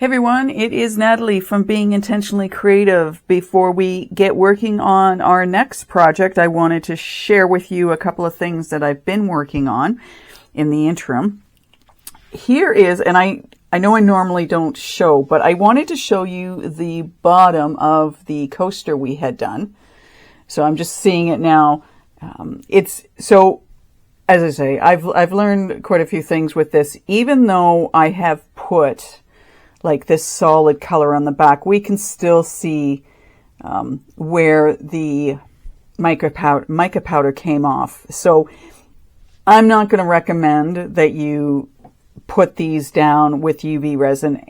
Hey everyone, it is Natalie from Being Intentionally Creative. Before we get working on our next project, I wanted to share with you a couple of things that I've been working on in the interim. Here is, and I know I normally don't show, but I wanted to show you the bottom of the coaster we had done. So I'm just seeing it now. As I say, I've learned quite a few things with this. Even though I have put like this solid color on the back, we can still see where the mica powder came off. So I'm not going to recommend that you put these down with UV resin,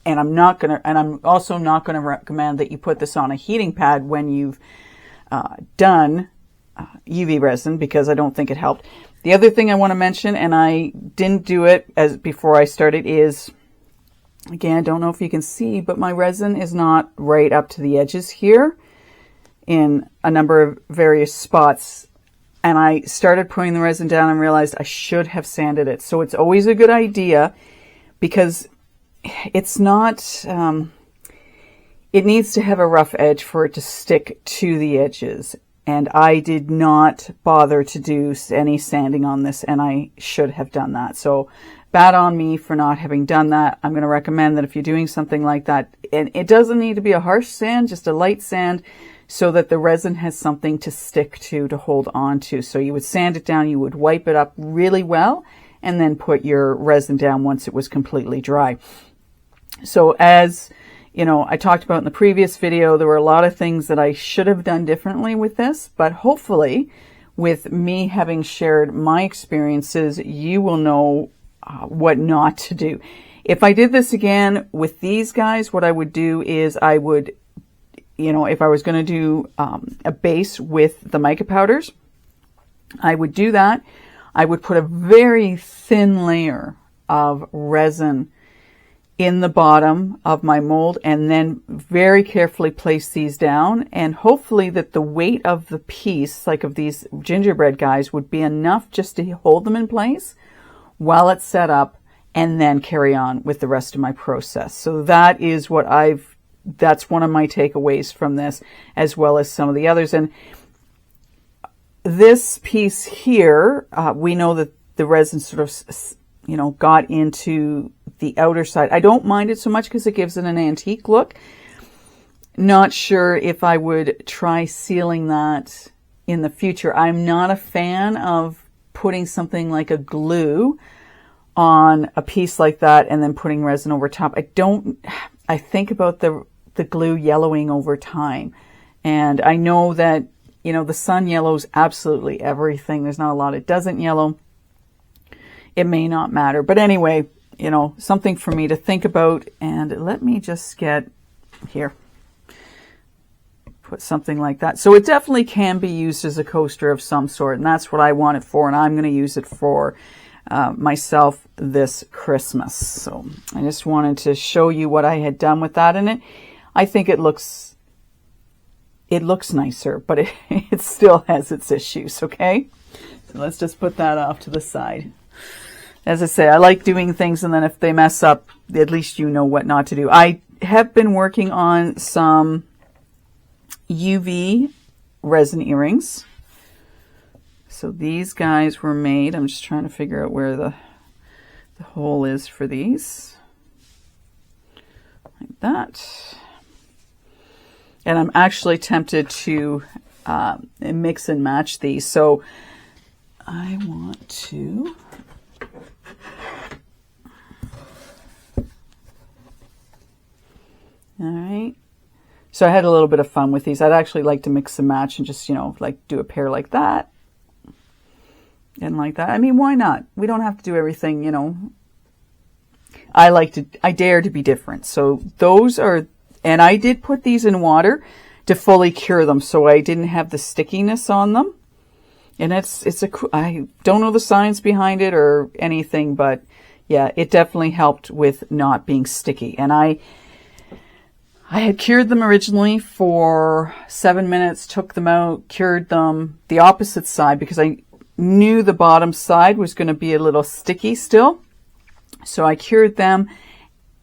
and I'm also not going to recommend that you put this on a heating pad when you've done UV resin, because I don't think it helped. The other thing I want to mention, and I didn't do it before I started, is, again, I don't know if you can see, but my resin is not right up to the edges here in a number of various spots. And I started putting the resin down and realized I should have sanded it. So it's always a good idea, because it's not, it needs to have a rough edge for it to stick to the edges. And I did not bother to do any sanding on this, and I should have done that. So bad on me for not having done that. I'm going to recommend that if you're doing something like that, and it doesn't need to be a harsh sand, just a light sand, so that the resin has something to stick to hold on to. So you would sand it down, you would wipe it up really well, and then put your resin down once it was completely dry. So as you know, I talked about in the previous video, there were a lot of things that I should have done differently with this, but hopefully with me having shared my experiences, you will know what not to do. If I did this again with these guys, what I would do is I would, if I was going to do a base with the mica powders, I would do that. I would put a very thin layer of resin in the bottom of my mold, and then very carefully place these down, and hopefully that the weight of the piece, like of these gingerbread guys, would be enough just to hold them in place while it's set up, and then carry on with the rest of my process. So that is that's one of my takeaways from this, as well as some of the others. And this piece here, we know that the resin sort of, got into the outer side. I don't mind it so much because it gives it an antique look. Not sure if I would try sealing that in the future. I'm not a fan of putting something like a glue on a piece like that and then putting resin over top. I think about the glue yellowing over time. And I know that, the sun yellows absolutely everything. There's not a lot it doesn't yellow. It may not matter. But anyway, something for me to think about. And let me just get here. Put something like that. So it definitely can be used as a coaster of some sort, and that's what I want it for, and I'm going to use it for myself this Christmas. So I just wanted to show you what I had done with that in it. I think it looks nicer, but it still has its issues, okay? So let's just put that off to the side. As I say, I like doing things, and then if they mess up, at least you know what not to do. I have been working on some UV resin earrings. So these guys were made. I'm just trying to figure out where the hole is for these. Like that. And I'm actually tempted to mix and match these. So I want to... All right. So I had a little bit of fun with these. I'd actually like to mix and match and just, like do a pair like that and like that. I mean, why not? We don't have to do everything, I dare to be different. So those are, and I did put these in water to fully cure them, so I didn't have the stickiness on them. And I don't know the science behind it or anything, but yeah, it definitely helped with not being sticky. And I had cured them originally for 7 minutes, took them out, cured them the opposite side because I knew the bottom side was going to be a little sticky still. So I cured them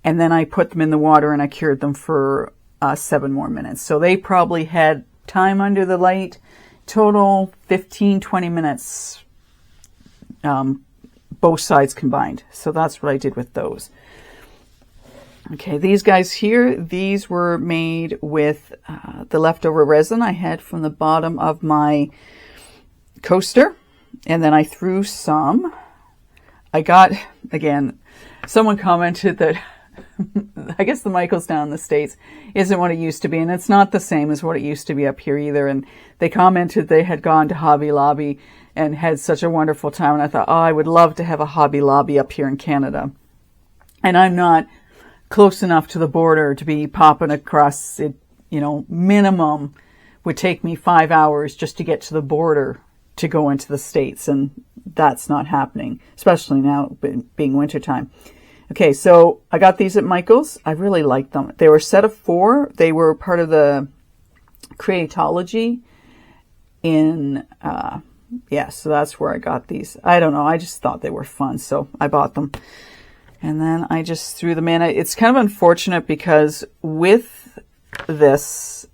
And then I put them in the water and I cured them for 7 more minutes. So they probably had time under the light, total 15, 20 minutes, both sides combined. So that's what I did with those. Okay, these guys here, these were made with the leftover resin I had from the bottom of my coaster. And then I threw some. I got, again, someone commented that I guess the Michaels down in the States isn't what it used to be. And it's not the same as what it used to be up here either. And they commented they had gone to Hobby Lobby and had such a wonderful time. And I thought, oh, I would love to have a Hobby Lobby up here in Canada. And I'm not close enough to the border to be popping across it. You know, minimum would take me 5 hours just to get to the border to go into the States. And that's not happening, especially now being wintertime. Okay, so I got these at Michael's. I really liked them. They were a set of 4. They were part of the Creatology in, yeah, so that's where I got these. I don't know. I just thought they were fun, so I bought them. And then I just threw them in. It's kind of unfortunate because with this,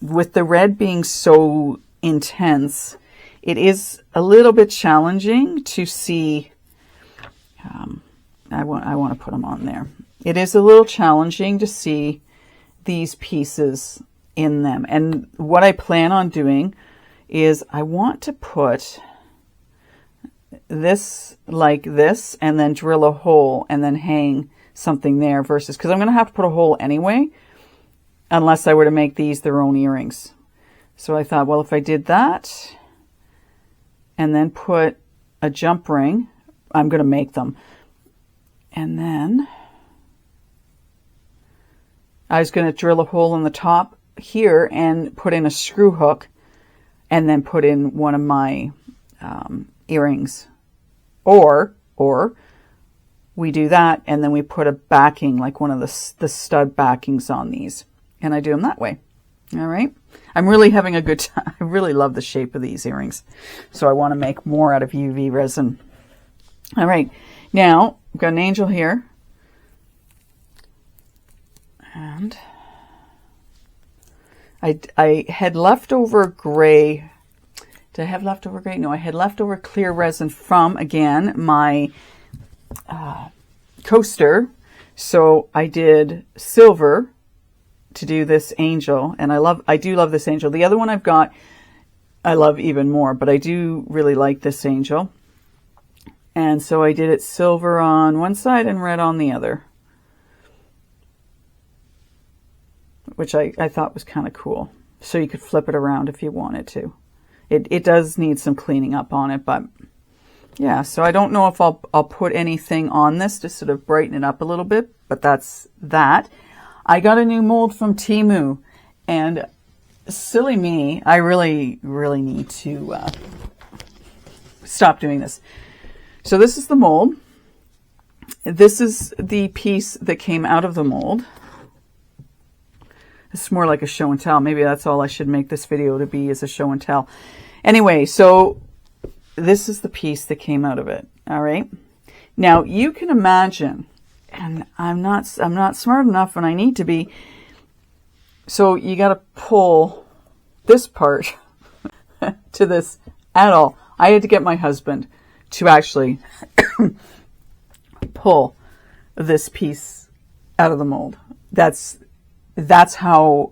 with the red being so intense, it is a little bit challenging to see. I want to put them on there. It is a little challenging to see these pieces in them. And what I plan on doing is I want to put this like this and then drill a hole and then hang something there versus, because I'm going to have to put a hole anyway, unless I were to make these their own earrings. So I thought, well, if I did that and then put a jump ring, I'm going to make them. And then I was going to drill a hole in the top here and put in a screw hook and then put in one of my earrings. Or we do that and then we put a backing, like one of the stud backings on these. And I do them that way. All right. I'm really having a good time. I really love the shape of these earrings. So I want to make more out of UV resin. All right. Now, I've got an angel here. And I had leftover gray. Did I have leftover gray? No, I had leftover clear resin from, again, my coaster. So I did silver to do this angel. And I do love this angel. The other one I've got, I love even more, but I do really like this angel. And so I did it silver on one side and red on the other, which I thought was kind of cool. So you could flip it around if you wanted to. It does need some cleaning up on it, but yeah. So I don't know if I'll put anything on this to sort of brighten it up a little bit, but that's that. I got a new mold from Temu, and silly me, I really, really need to stop doing this. So this is the mold. This is the piece that came out of the mold. It's more like a show and tell. Maybe that's all I should make this video to be, is a show and tell. Anyway, so this is the piece that came out of it. All right. Now you can imagine, and I'm not smart enough, and I need to be. So you got to pull this part to this at all. I had to get my husband to actually pull this piece out of the mold. That's how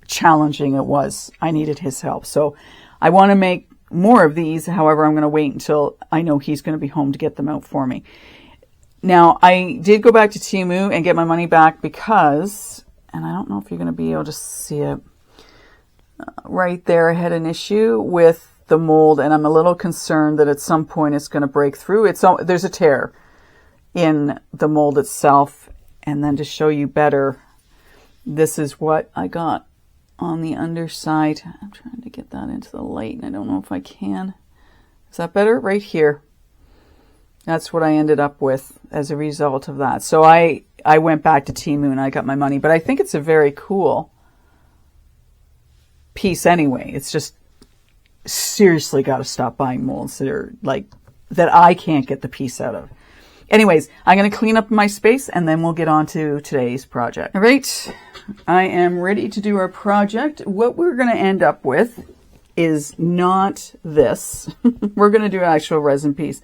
challenging it was. I needed his help. So I want to make more of these. However, I'm going to wait until I know he's going to be home to get them out for me. Now, I did go back to Temu and get my money back because, and I don't know if you're going to be able to see it, right there I had an issue with the mold, and I'm a little concerned that at some point it's going to break through. There's a tear in the mold itself. And then to show you better, this is what I got on the underside. I'm trying to get that into the light, and I don't know if I can. Is that better? Right here. That's what I ended up with as a result of that. So I went back to Temu and I got my money. But I think it's a very cool piece anyway. It's just, seriously got to stop buying molds that are like, that I can't get the piece out of. anyways, I'm going to clean up my space and then we'll get on to today's project. All right, I am ready to do our project. What we're going to end up with is not this. We're going to do an actual resin piece.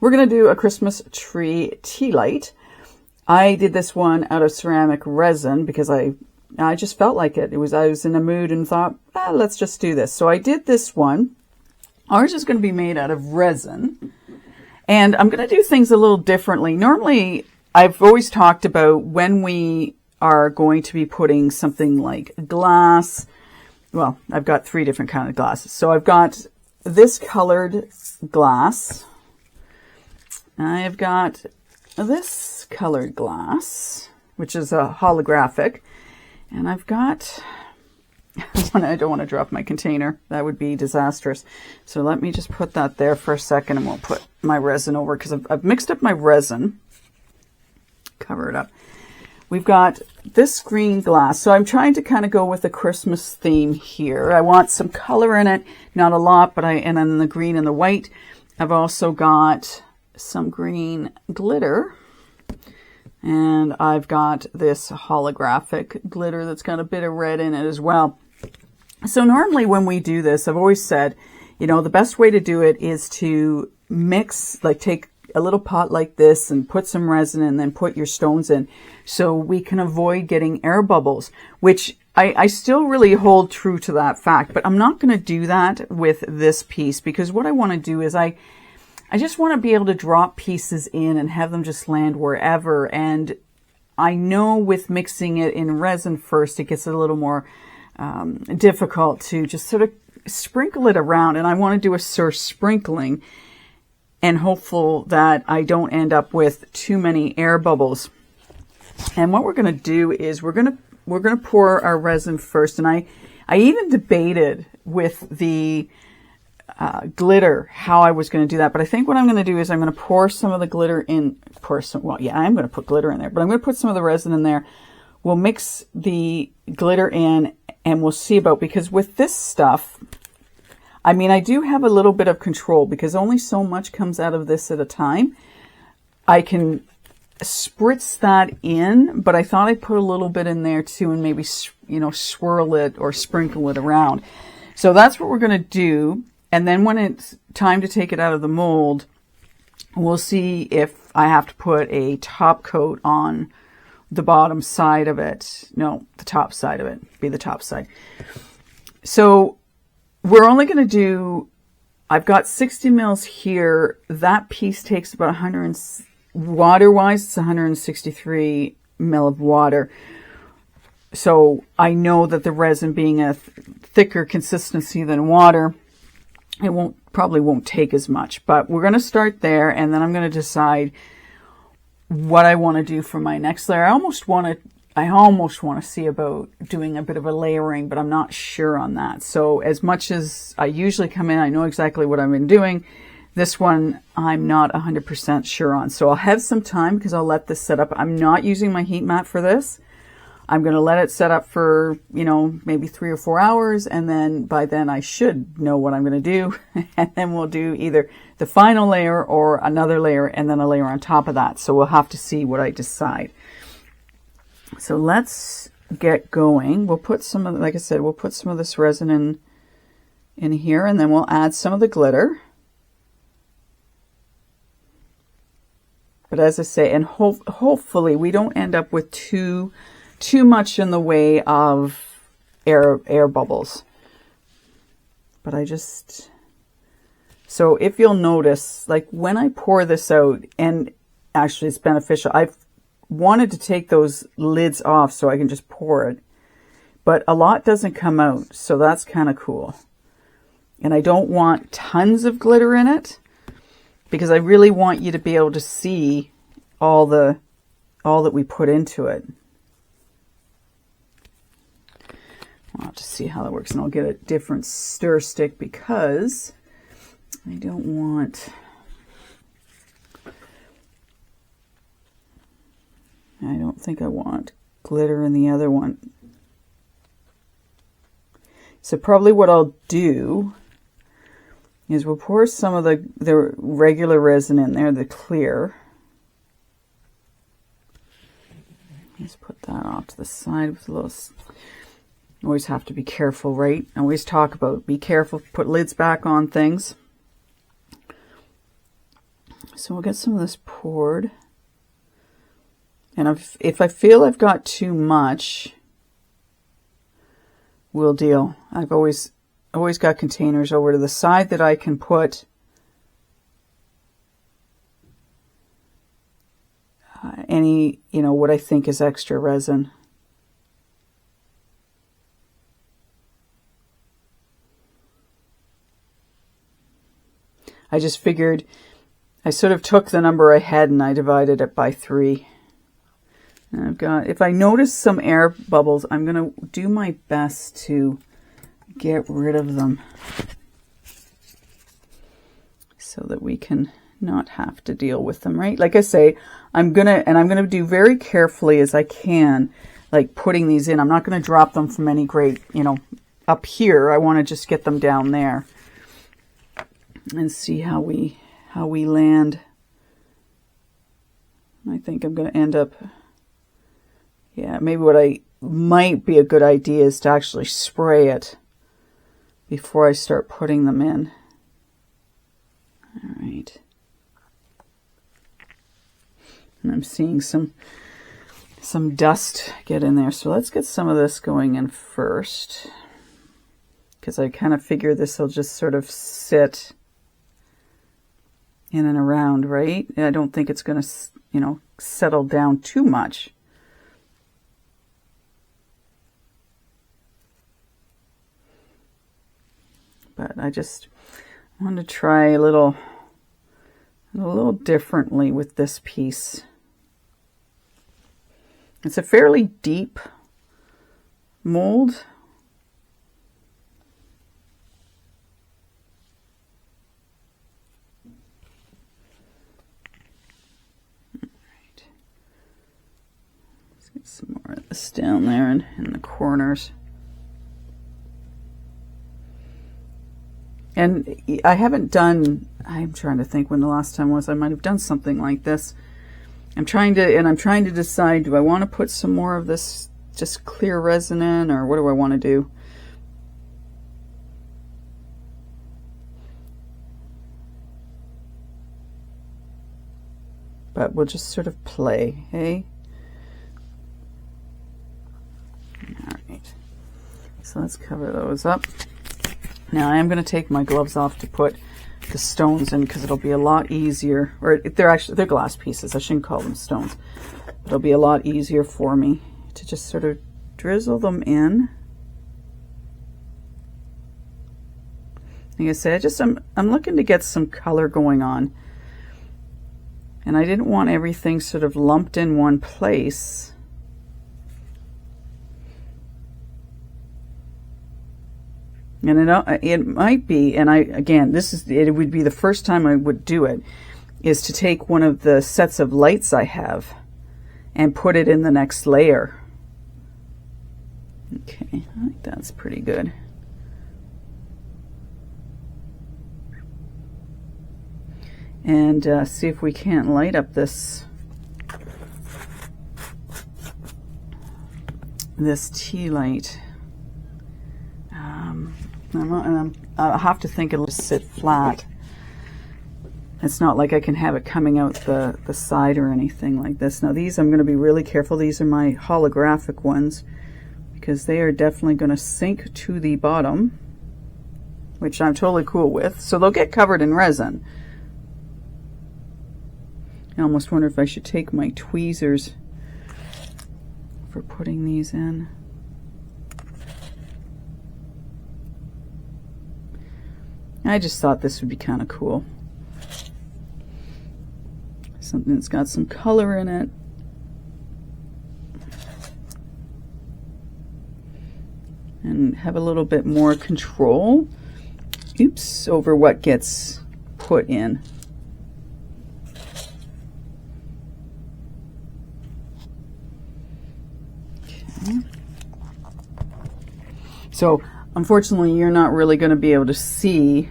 We're going to do a Christmas tree tea light. I did this one out of ceramic resin because I just felt like it. I was in a mood and thought, let's just do this. So I did this one. Ours is going to be made out of resin. And I'm going to do things a little differently. Normally, I've always talked about when we are going to be putting something like glass. Well, I've got 3 different kinds of glasses. So I've got this colored glass. I've got this colored glass, which is a holographic. And I've got, I don't want to drop my container. That would be disastrous. So let me just put that there for a second and we'll put my resin over because I've mixed up my resin. Cover it up. We've got this green glass. So I'm trying to kind of go with a Christmas theme here. I want some color in it, not a lot, but and then the green and the white. I've also got some green glitter. And I've got this holographic glitter that's got a bit of red in it as well. So normally when we do this, I've always said, the best way to do it is to mix, like take a little pot like this and put some resin and then put your stones in so we can avoid getting air bubbles, which I still really hold true to that fact. But I'm not going to do that with this piece because what I want to do is I just want to be able to drop pieces in and have them just land wherever. And I know with mixing it in resin first, it gets a little more difficult to just sort of sprinkle it around. And I want to do a sort of sprinkling and hopeful that I don't end up with too many air bubbles. And what we're going to do is we're going to pour our resin first. And I even debated with the glitter, how I was going to do that. But I think what I'm going to do is I'm going to pour some of the glitter in, I'm going to put glitter in there, but I'm going to put some of the resin in there. We'll mix the glitter in and we'll see about, because with this stuff, I do have a little bit of control because only so much comes out of this at a time. I can spritz that in, but I thought I'd put a little bit in there too and maybe, swirl it or sprinkle it around. So that's what we're going to do. And then when it's time to take it out of the mold, we'll see if I have to put a top coat on the bottom side of it. No, the top side of it. Be the top side. So we're only going to do, I've got 60 mils here. That piece takes about 100, water-wise, it's 163 mil of water. So I know that the resin being a thicker consistency than water, it probably won't take as much, but we're going to start there. And then I'm going to decide what I want to do for my next layer. I almost want to see about doing a bit of a layering, but I'm not sure on that. So as much as I usually come in, I know exactly what I've been doing. This one, I'm not 100% sure on. So I'll have some time because I'll let this set up. I'm not using my heat mat for this. I'm going to let it set up for, maybe 3 or 4 hours. And then by then I should know what I'm going to do. And then we'll do either the final layer or another layer and then a layer on top of that. So we'll have to see what I decide. So let's get going. We'll put some of, like I said, we'll put some of this resin in here and then we'll add some of the glitter. But as I say, and hopefully we don't end up with too much in the way of air bubbles. But so if you'll notice, like when I pour this out, and actually it's beneficial, I've wanted to take those lids off so I can just pour it, but a lot doesn't come out, so that's kind of cool. And I don't want tons of glitter in it because I really want you to be able to see all that we put into it. I'll have to see how that works, and I'll get a different stir stick because I don't think I want glitter in the other one. So probably what I'll do is we'll pour some of the regular resin in there, the clear. Just put that off to the side with a little... Always have to be careful, right? I always talk about be careful, put lids back on things. So we'll get some of this poured. And if I feel I've got too much, we'll deal. I've always got containers over to the side that I can put any, what I think is extra resin. I just figured, I sort of took the number I had and I divided it by 3. And I've got, if I notice some air bubbles, I'm going to do my best to get rid of them so that we can not have to deal with them, right? Like I say, I'm going to do very carefully as I can, like putting these in. I'm not going to drop them from any grate, up here. I want to just get them down there and see how we land. I think I'm going to end up, maybe what I might be a good idea is to actually spray it before I start putting them in. All right. And I'm seeing some dust get in there. So let's get some of this going in first, because I kind of figure this will just sort of sit in and around, right? I don't think it's going to, settle down too much. But I just want to try a little differently with this piece. It's a fairly deep mold. Some more of this down there and in the corners. And I haven't done, I'm trying to think when the last time was, I might have done something like this. I'm trying to decide, do I want to put some more of this just clear resin in, or what do I want to do? But we'll just sort of play, hey? Alright, so let's cover those up. Now I am going to take my gloves off to put the stones in, because it'll be a lot easier, or they're glass pieces, I shouldn't call them stones. It'll be a lot easier for me to just sort of drizzle them in. Like I said, I'm looking to get some color going on. And I didn't want everything sort of lumped in one place. And it might be, and it would be the first time I would do it, is to take one of the sets of lights I have and put it in the next layer. Okay, I think that's pretty good. And see if we can't light up this Tealight. I'll have to think it'll just sit flat. It's not like I can have it coming out the side or anything like this. Now these, I'm going to be really careful. These are my holographic ones, because they are definitely going to sink to the bottom, which I'm totally cool with. So they'll get covered in resin. I almost wonder if I should take my tweezers for putting these in. I just thought this would be kind of cool. Something that's got some color in it. And have a little bit more control, over what gets put in. Okay. So unfortunately, you're not really going to be able to see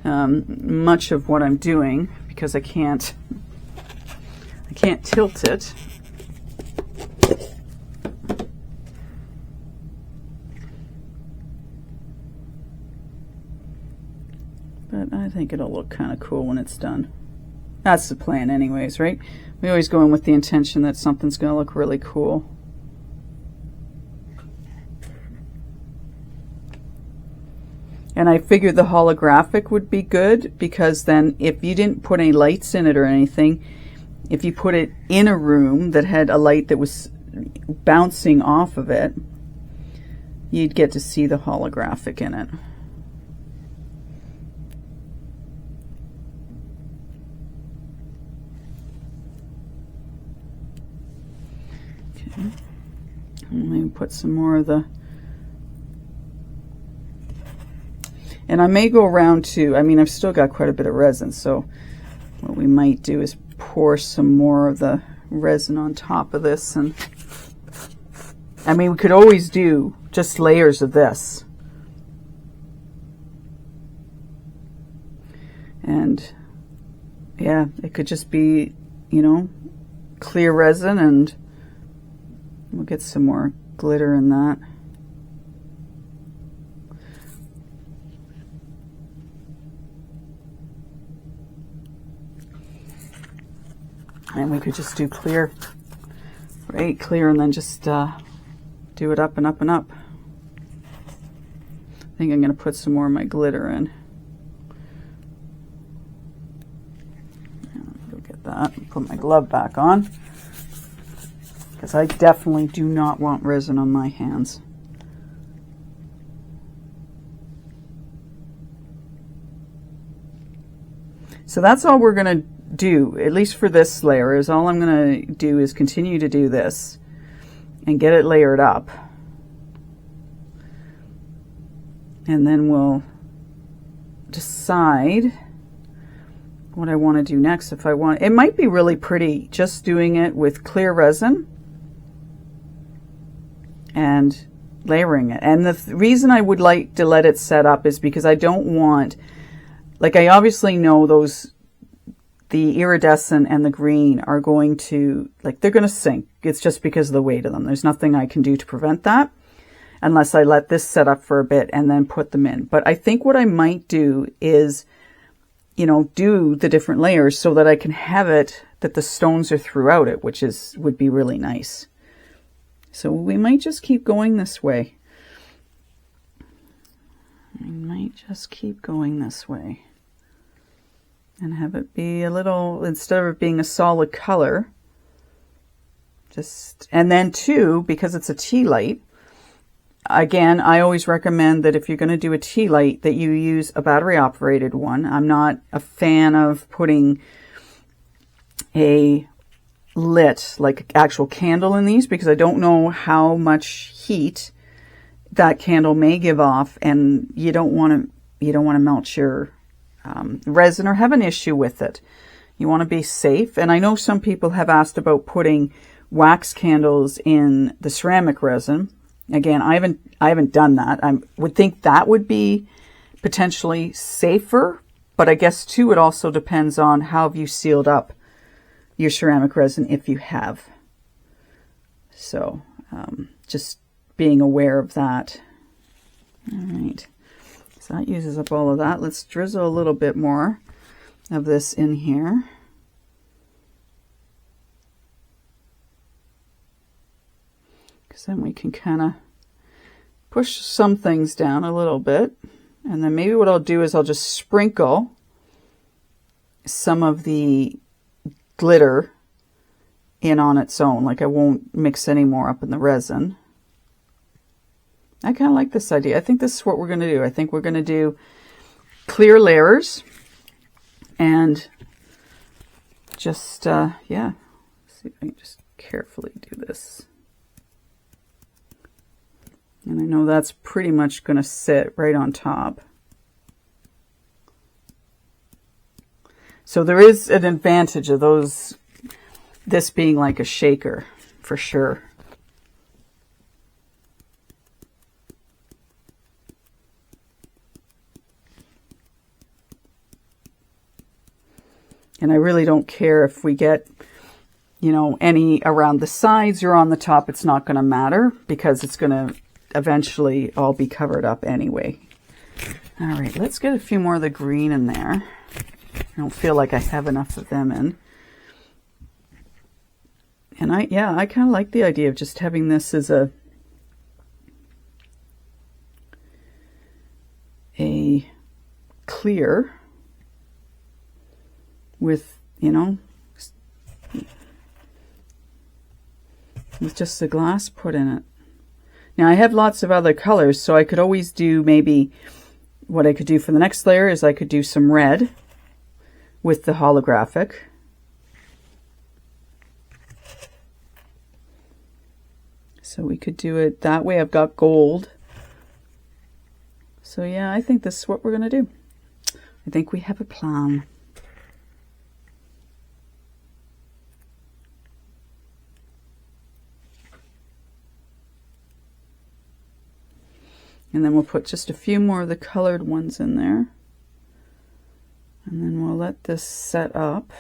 much of what I'm doing, because I can't tilt it. but I think it'll look kind of cool when it's done. That's the plan anyways, right? We always go in with the intention that something's going to look really cool. And I figured the holographic would be good because then if you didn't put any lights in it or anything, if you put it in a room that had a light that was bouncing off of it, you'd get to see the holographic in it. Okay. Maybe put some more of the... And I may go around to, I mean, I've still got quite a bit of resin, so what we might do is pour some more of the resin on top of this. And I mean, we could always do just layers of this. And yeah, it could just be, you know, clear resin, and we'll get some more glitter in that. And we could just do clear, right? Clear, and then just do it up and up and up. I think I'm going to put some more of my glitter in. Go get that and put my glove back on, because I definitely do not want resin on my hands. So that's all we're going to do, at least for this layer, is all I'm going to do is continue to do this and get it layered up. And then we'll decide what I want to do next. If I want, it might be really pretty just doing it with clear resin and layering it. And the reason I would like to let it set up is because I don't want, like, I obviously know the iridescent and the green are going to, like, they're going to sink. It's just because of the weight of them. There's nothing I can do to prevent that unless I let this set up for a bit and then put them in. But I think what I might do is, you know, do the different layers so that I can have it that the stones are throughout it, which would be really nice. So we might just keep going this way. We might just keep going this way. And have it be a little, instead of it being a solid color, just, and then too, because it's a Tealight, again, I always recommend that if you're going to do a Tealight, that you use a battery operated one. I'm not a fan of putting a lit, like actual candle in these, because I don't know how much heat that candle may give off, and you don't want to melt your resin or have an issue with it. You want to be safe. And I know some people have asked about putting wax candles in the ceramic resin. Again, I haven't done that. I would think that would be potentially safer, but I guess too it also depends on how have you sealed up your ceramic resin if you have. So just being aware of that. All right. So that uses up all of that. Let's drizzle a little bit more of this in here. Because then we can kind of push some things down a little bit. And then maybe what I'll do is I'll just sprinkle some of the glitter in on its own. Like, I won't mix any more up in the resin. I kind of like this idea. I think this is what we're going to do. I think we're going to do clear layers and just, yeah. Let's see if I can just carefully do this. And I know that's pretty much going to sit right on top. So there is an advantage of this being like a shaker for sure. And I really don't care if we get, you know, any around the sides or on the top. It's not going to matter because it's going to eventually all be covered up anyway. All right, let's get a few more of the green in there. I don't feel like I have enough of them in. And I kind of like the idea of just having this as a clear with, you know, with just the glass put in it. Now I have lots of other colors, so I could always do, maybe what I could do for the next layer is I could do some red with the holographic. So we could do it that way. I've got gold. So yeah, I think this is what we're going to do. I think we have a plan. And then we'll put just a few more of the colored ones in there. And then we'll let this set up.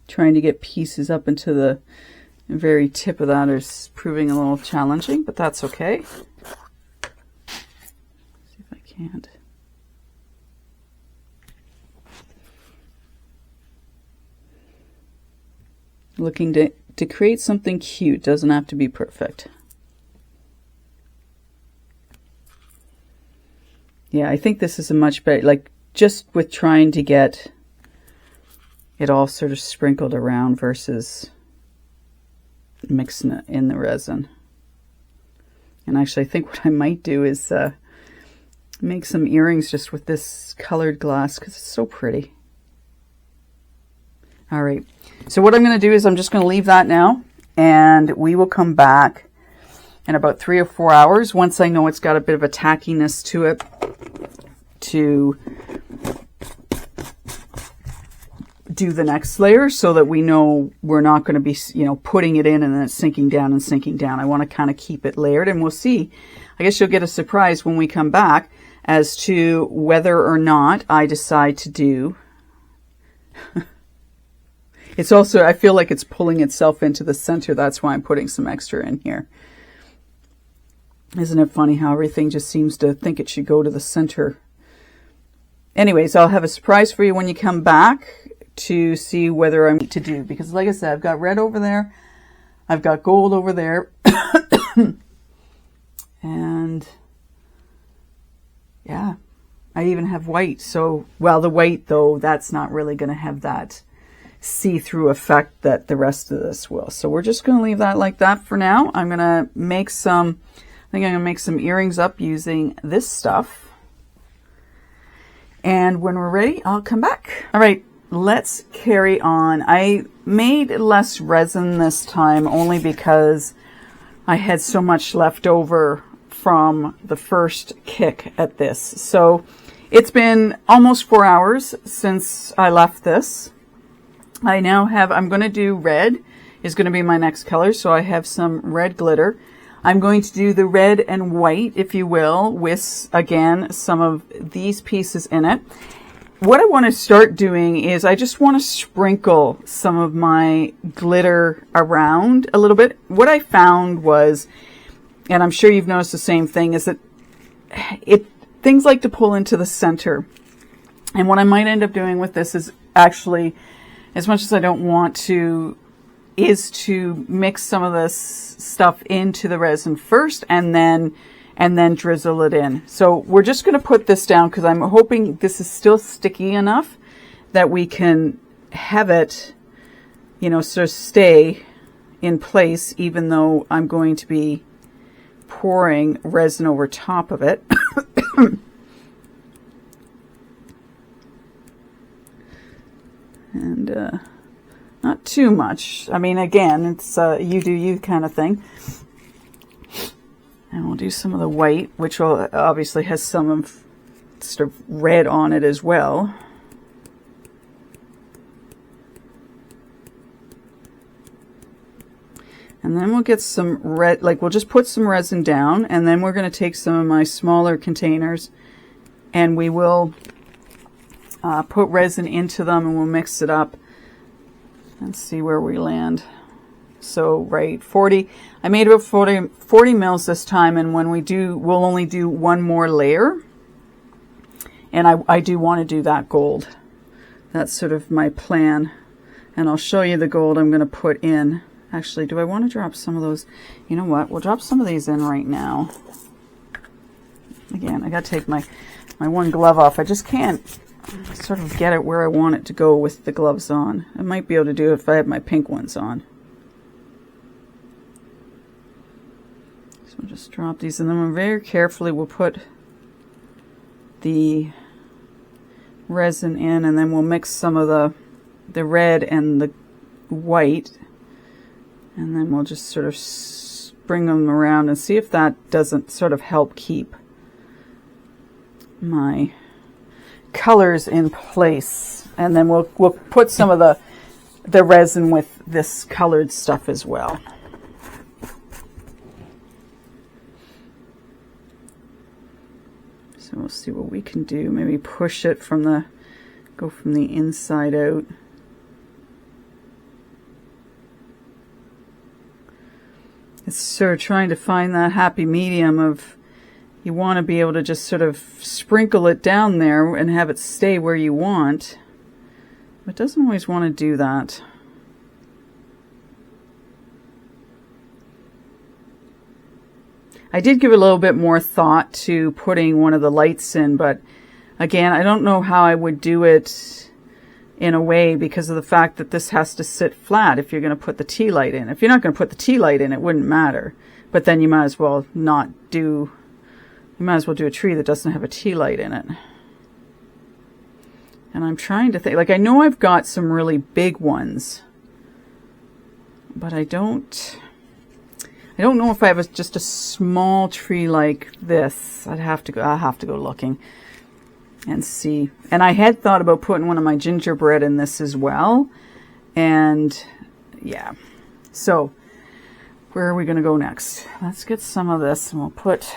Trying to get pieces up into the very tip of that is proving a little challenging, but that's okay. Let's see if I can't. Looking to create something cute, doesn't have to be perfect. Yeah, I think this is a much better, like just with trying to get it all sort of sprinkled around versus mixing it in the resin. And actually I think what I might do is make some earrings just with this colored glass because it's so pretty. All right, so what I'm going to do is I'm just going to leave that now, and we will come back in about 3 or 4 hours once I know it's got a bit of a tackiness to it, to do the next layer so that we know we're not going to be, you know, putting it in and then it's sinking down and sinking down. I want to kind of keep it layered, and we'll see. I guess you'll get a surprise when we come back as to whether or not I decide to do. It's also, I feel like it's pulling itself into the center. That's why I'm putting some extra in here. Isn't it funny how everything just seems to think it should go to the center? Anyways, I'll have a surprise for you when you come back to see whether I'm to do, because like I said, I've got red over there, I've got gold over there, and yeah, I even have white. So, well, the white though, that's not really going to have that see-through effect that the rest of this will. So we're just going to leave that like that for now. I'm going to make some, I think I'm going to make some earrings up using this stuff. And when we're ready, I'll come back. All right, let's carry on. I made less resin this time only because I had so much left over from the first kick at this. So it's been almost 4 hours since I left this. I now have, I'm going to do red is going to be my next color. So I have some red glitter. I'm going to do the red and white, if you will, with, again, some of these pieces in it. What I want to start doing is I just want to sprinkle some of my glitter around a little bit. What I found was, and I'm sure you've noticed the same thing, is that things like to pull into the center. And what I might end up doing with this is actually, as much as I don't want to, is to mix some of this stuff into the resin first and then drizzle it in. So we're just going to put this down because I'm hoping this is still sticky enough that we can have it, you know, sort of stay in place even though I'm going to be pouring resin over top of it. And not too much. I mean, again, it's you do you kind of thing. And we'll do some of the white, which will obviously has some of sort of red on it as well. And then we'll get some red, like we'll just put some resin down, and then we're going to take some of my smaller containers and we will put resin into them and we'll mix it up and see where we land. So, right, 40, I made about 40 mils this time, and when we do, we'll only do one more layer. And I do want to do that gold. That's sort of my plan. And I'll show you the gold I'm going to put in. Actually, do I want to drop some of those? You know what? We'll drop some of these in right now. Again, I got to take my one glove off. I just can't sort of get it where I want it to go with the gloves on. I might be able to do it if I had my pink ones on. So we'll just drop these, and then we'll very carefully we'll put the resin in, and then we'll mix some of the red and the white, and then we'll just sort of bring them around and see if that doesn't sort of help keep my colors in place. And then we'll put some of the resin with this colored stuff as well. So we'll see what we can do. Maybe push it go from the inside out. It's sort of trying to find that happy medium of, you want to be able to just sort of sprinkle it down there and have it stay where you want. But it doesn't always want to do that. I did give a little bit more thought to putting one of the lights in, but again, I don't know how I would do it in a way because of the fact that this has to sit flat if you're going to put the Tealight in. If you're not going to put the Tealight in, it wouldn't matter. But then you might as well do a tree that doesn't have a Tealight in it. And I'm trying to think, like, I know I've got some really big ones, but I don't know if I have just a small tree like this. I'll have to go looking and see. And I had thought about putting one of my gingerbread in this as well. And yeah. So where are we going to go next? Let's get some of this, and we'll put,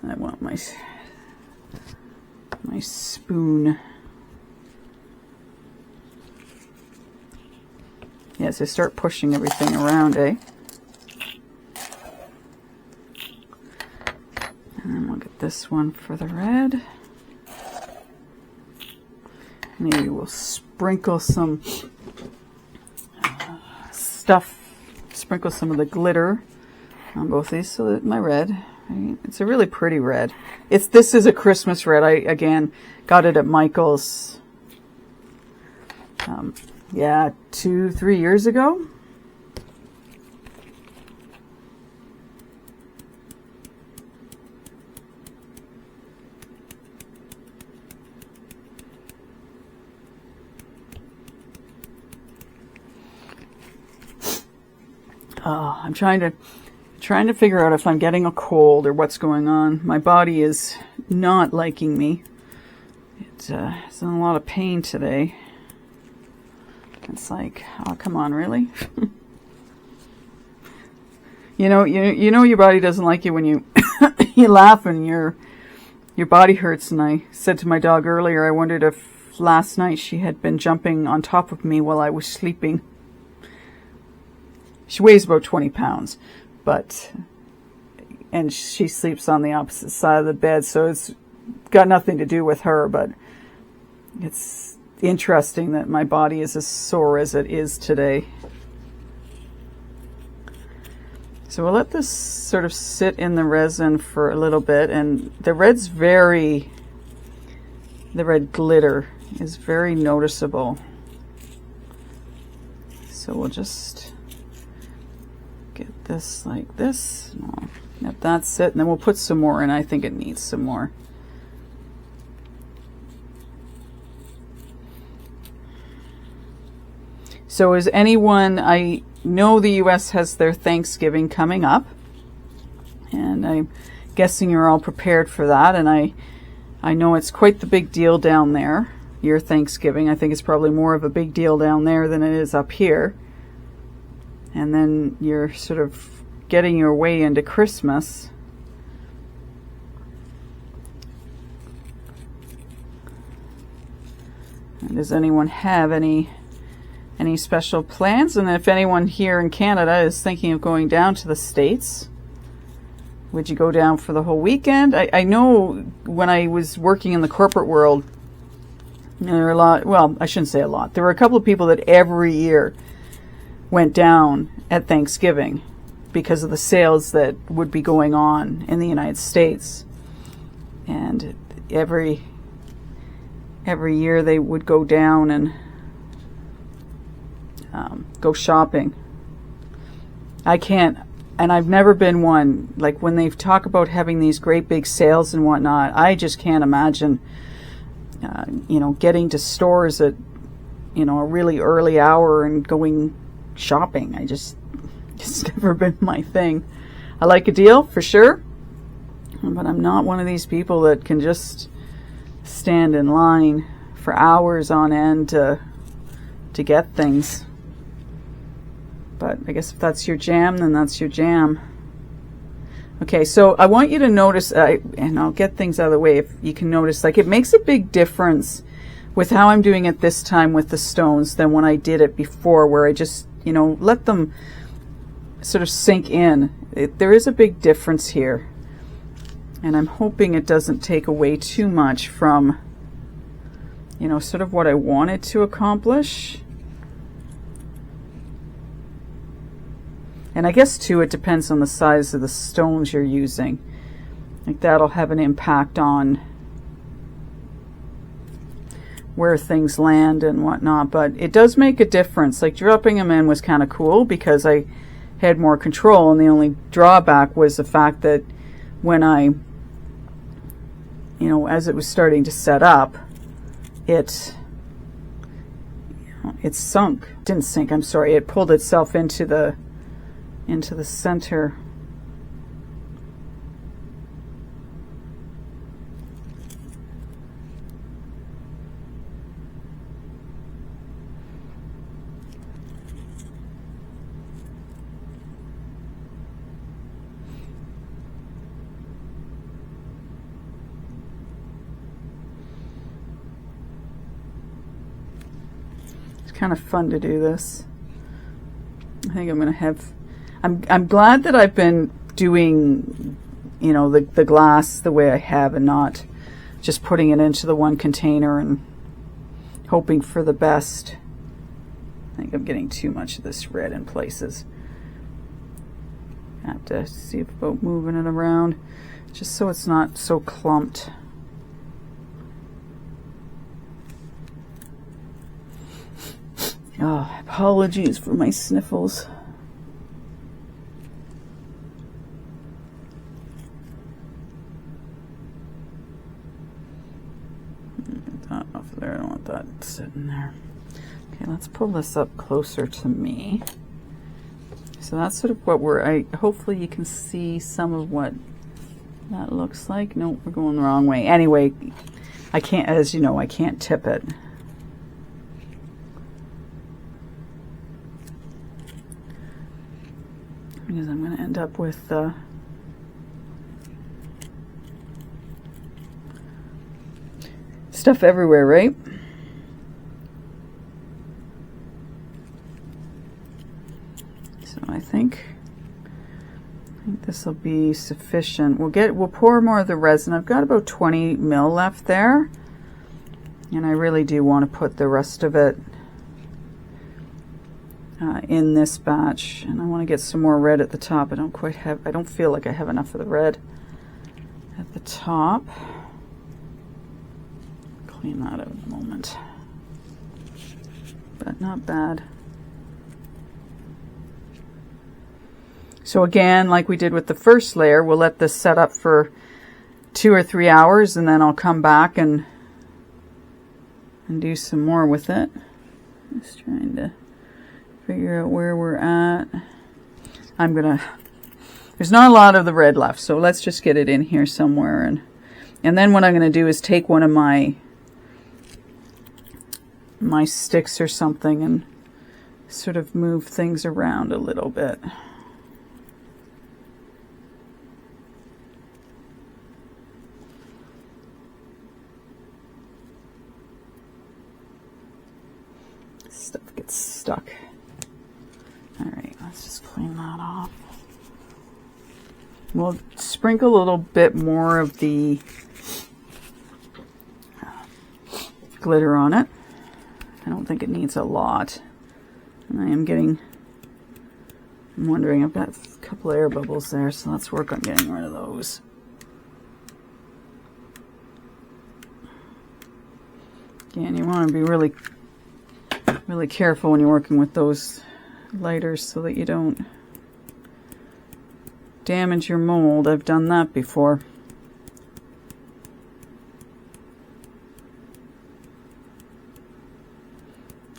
I want my spoon. Yes, I start pushing everything around, eh? And then we'll get this one for the red. Maybe we'll sprinkle some sprinkle some of the glitter on both these, so that my red, right? It's a really pretty red. This is a Christmas red. I, again, got it at Michael's. Yeah, 2-3 years ago. I'm trying to figure out if I'm getting a cold or what's going on. My body is not liking me. It's in a lot of pain today. It's like, oh, come on, really? you know your body doesn't like you when you you laugh and your body hurts. And I said to my dog earlier, I wondered if last night she had been jumping on top of me while I was sleeping. She weighs about 20 pounds, and she sleeps on the opposite side of the bed, so it's got nothing to do with her, but it's interesting that my body is as sore as it is today. So we'll let this sort of sit in the resin for a little bit, and the red glitter is very noticeable. So we'll just get this like this. Let that sit, and then we'll put some more in. I think it needs some more. So is anyone, I know the US has their Thanksgiving coming up, and I'm guessing you're all prepared for that, and I know it's quite the big deal down there, your Thanksgiving. I think it's probably more of a big deal down there than it is up here. And then you're sort of getting your way into Christmas. And does anyone have any Any special plans? And if anyone here in Canada is thinking of going down to the States, would you go down for the whole weekend? I know when I was working in the corporate world, there were a lot, well, I shouldn't say a lot. There were a couple of people that every year went down at Thanksgiving because of the sales that would be going on in the United States. And every year they would go down and go shopping. I can't, and I've never been one, like when they talk about having these great big sales and whatnot, I just can't imagine, getting to stores at, a really early hour and going shopping. It's never been my thing. I like a deal for sure, but I'm not one of these people that can just stand in line for hours on end to get things. But I guess if that's your jam, then that's your jam. Okay, so I want you to notice, and I'll get things out of the way if you can notice, like it makes a big difference with how I'm doing it this time with the stones than when I did it before, where I just, let them sort of sink in. There is a big difference here. And I'm hoping it doesn't take away too much from, sort of what I wanted to accomplish. And I guess too, it depends on the size of the stones you're using. Like that'll have an impact on where things land and whatnot. But it does make a difference. Like dropping them in was kind of cool because I had more control. And the only drawback was the fact that when I, as it was starting to set up, it sunk. Didn't sink, I'm sorry. It pulled itself into the center. It's kind of fun to do this. I think I'm going to have, I'm glad that I've been doing, the glass the way I have and not just putting it into the one container and hoping for the best. I think I'm getting too much of this red in places. I have to see about moving it around just so it's not so clumped. Oh, apologies for my sniffles. That off there, I don't want that sitting there. Okay, let's pull this up closer to me. So that's sort of what hopefully you can see some of what that looks like. No, we're going the wrong way. Anyway, I can't, as you know, I can't tip it. Because I'm going to end up with stuff everywhere, right? So I think this will be sufficient. We'll pour more of the resin. I've got about 20 mil left there, and I really do want to put the rest of it in this batch, and I want to get some more red at the top. I don't feel like I have enough of the red at the top. Clean that out in a moment, but not bad. So again, like we did with the first layer, we'll let this set up for 2 or 3 hours, and then I'll come back and do some more with it. Just trying to figure out where we're at. There's not a lot of the red left, so let's just get it in here somewhere, and then what I'm going to do is take one of my sticks or something and sort of move things around a little bit. Stuff gets that's stuck. All right, let's just clean that off. We'll sprinkle a little bit more of the glitter on it. I don't think it needs a lot. And I'm wondering, I've got a couple air bubbles there, so let's work on getting rid of those. Again, you want to be really, really careful when you're working with those lighters so that you don't damage your mold. I've done that before.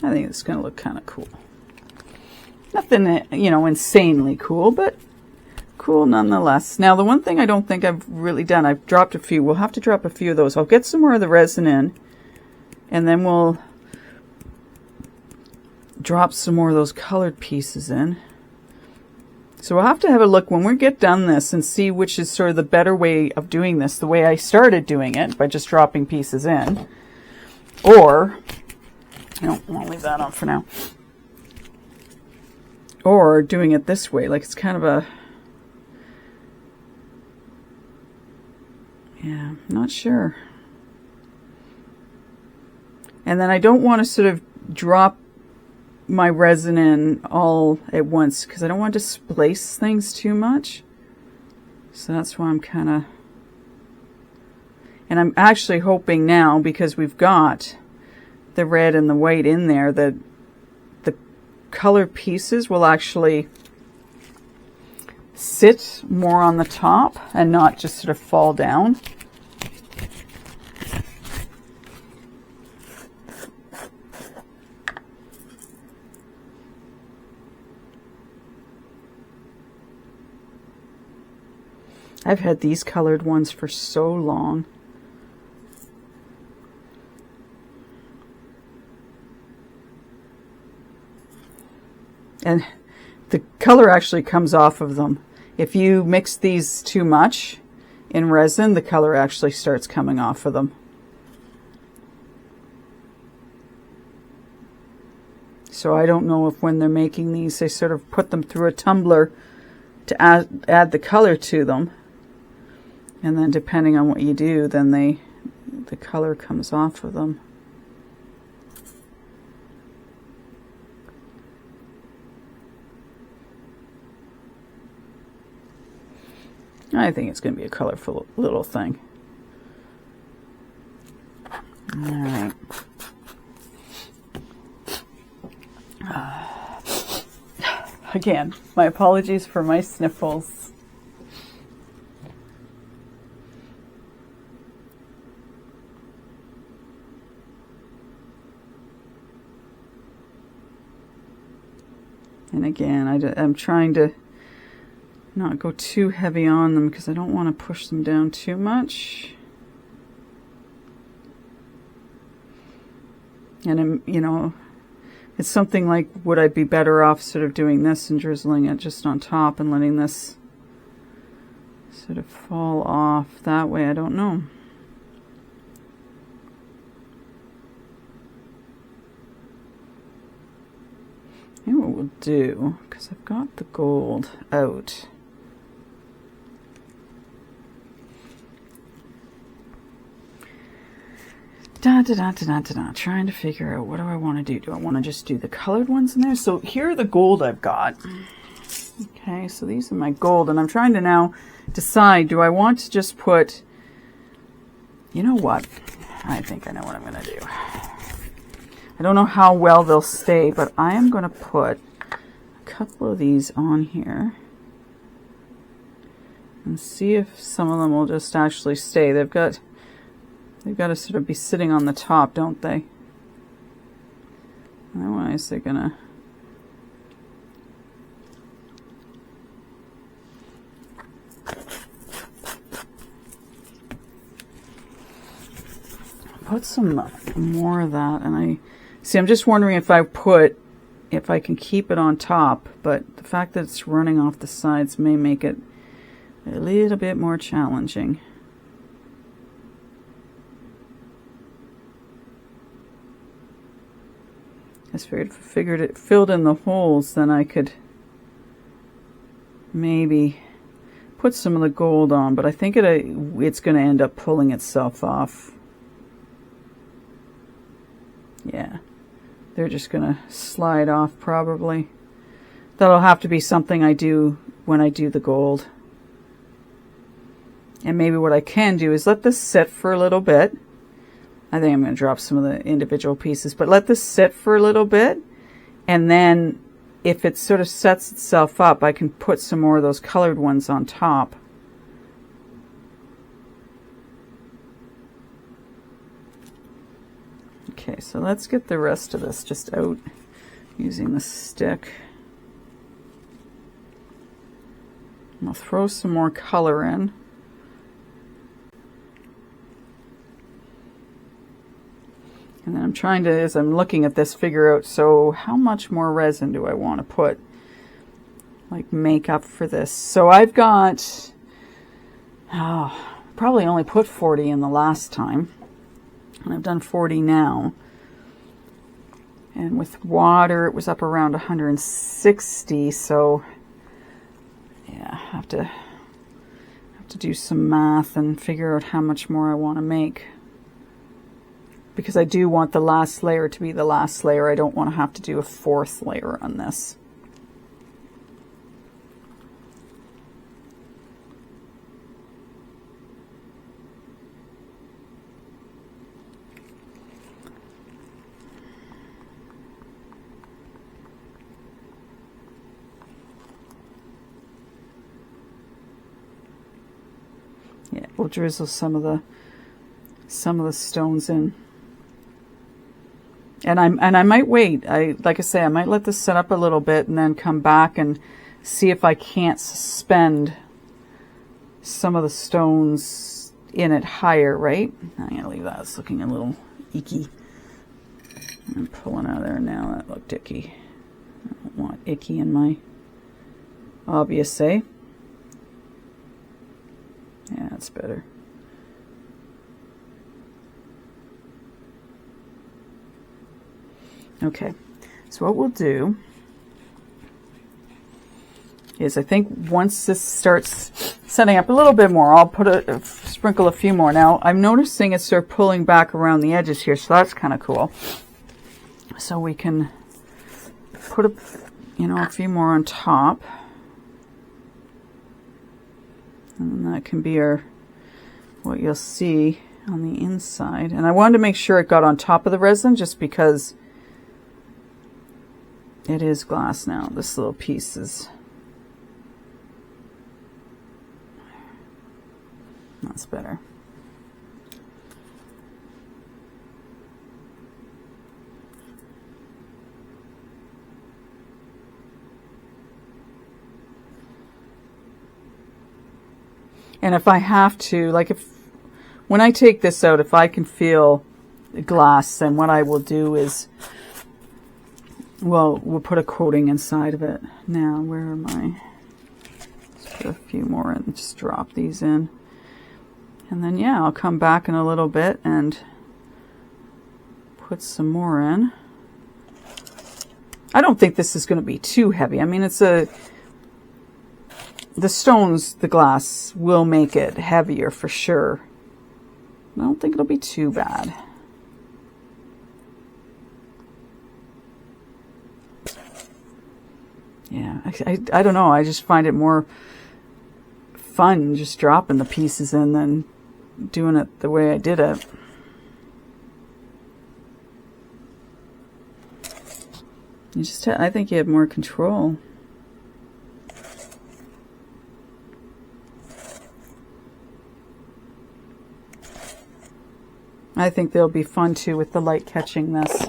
I think it's going to look kind of cool. Nothing, you know, insanely cool, but cool nonetheless. Now, the one thing I don't think I've really done, I've dropped a few. We'll have to drop a few of those. I'll get some more of the resin in, and then we'll drop some more of those colored pieces in. So we'll have to have a look when we get done this and see which is sort of the better way of doing this, the way I started doing it by just dropping pieces in, or, no, I'll leave that on for now, or doing it this way, like it's kind of a, yeah, not sure. And then I don't want to sort of drop my resin in all at once because I don't want to displace things too much. So that's why I'm kind of, and I'm actually hoping now, because we've got the red and the white in there, that the colored pieces will actually sit more on the top and not just sort of fall down. I've had these colored ones for so long. And the color actually comes off of them. If you mix these too much in resin, the color actually starts coming off of them. So I don't know if when they're making these, they sort of put them through a tumbler to add the color to them. And then depending on what you do, then the color comes off of them. I think it's going to be a colorful little thing. All right. Again, my apologies for my sniffles. And again, I'm trying to not go too heavy on them because I don't want to push them down too much. And you know, it's something like, would I be better off sort of doing this and drizzling it just on top and letting this sort of fall off that way? I don't know. Maybe what we'll do, because I've got the gold out. Trying to figure out, what do I want to do? Do I want to just do the colored ones in there? So here are the gold I've got. Okay, so these are my gold, and I'm trying to now decide, do I want to just put, you know what? I think I know what I'm going to do. I don't know how well they'll stay, but I am going to put a couple of these on here and see if some of them will just actually stay. They've got to sort of be sitting on the top, don't they? Otherwise, they're going to... put some more of that, and I'm just wondering if I can keep it on top, but the fact that it's running off the sides may make it a little bit more challenging. just figured it filled in the holes, then I could maybe put some of the gold on, but I think it's going to end up pulling itself off. Yeah, they're just going to slide off probably. That'll have to be something I do when I do the gold. And maybe what I can do is let this sit for a little bit. I think I'm going to drop some of the individual pieces, but let this sit for a little bit. And then if it sort of sets itself up, I can put some more of those colored ones on top. Okay, so let's get the rest of this just out using the stick. I'll throw some more color in. And then I'm trying to, as I'm looking at this, figure out, so how much more resin do I want to put, like, make up for this? So I've got, probably only put 40 in the last time. And I've done 40 now. And with water, it was up around 160, so yeah, I have to do some math and figure out how much more I want to make. Because I do want the last layer to be the last layer. I don't want to have to do a fourth layer on this. Yeah, we'll drizzle some of the stones in. And I might wait. Like I say, I might let this set up a little bit and then come back and see if I can't suspend some of the stones in it higher, right? I'm going to leave that. It's looking a little icky. I'm pulling out of there now. That looked icky. I don't want icky in my obvious, eh? Yeah, that's better. Okay, so what we'll do is, I think once this starts setting up a little bit more, I'll sprinkle a few more. Now, I'm noticing it's sort of pulling back around the edges here, so that's kind of cool. So we can put a few more on top. And that can be what you'll see on the inside. And I wanted to make sure it got on top of the resin, just because it is glass now. This little piece is, that's better. And if I have to, like, when I take this out, if I can feel the glass, then what I will do is, well, we'll put a coating inside of it. Now, where am I? Let's put a few more and just drop these in. And then, yeah, I'll come back in a little bit and put some more in. I don't think this is going to be too heavy. I mean, the stones, the glass, will make it heavier for sure. I don't think it'll be too bad. Yeah, I don't know. I just find it more fun just dropping the pieces in than doing it the way I did it. I think you have more control. I think they'll be fun too with the light catching this.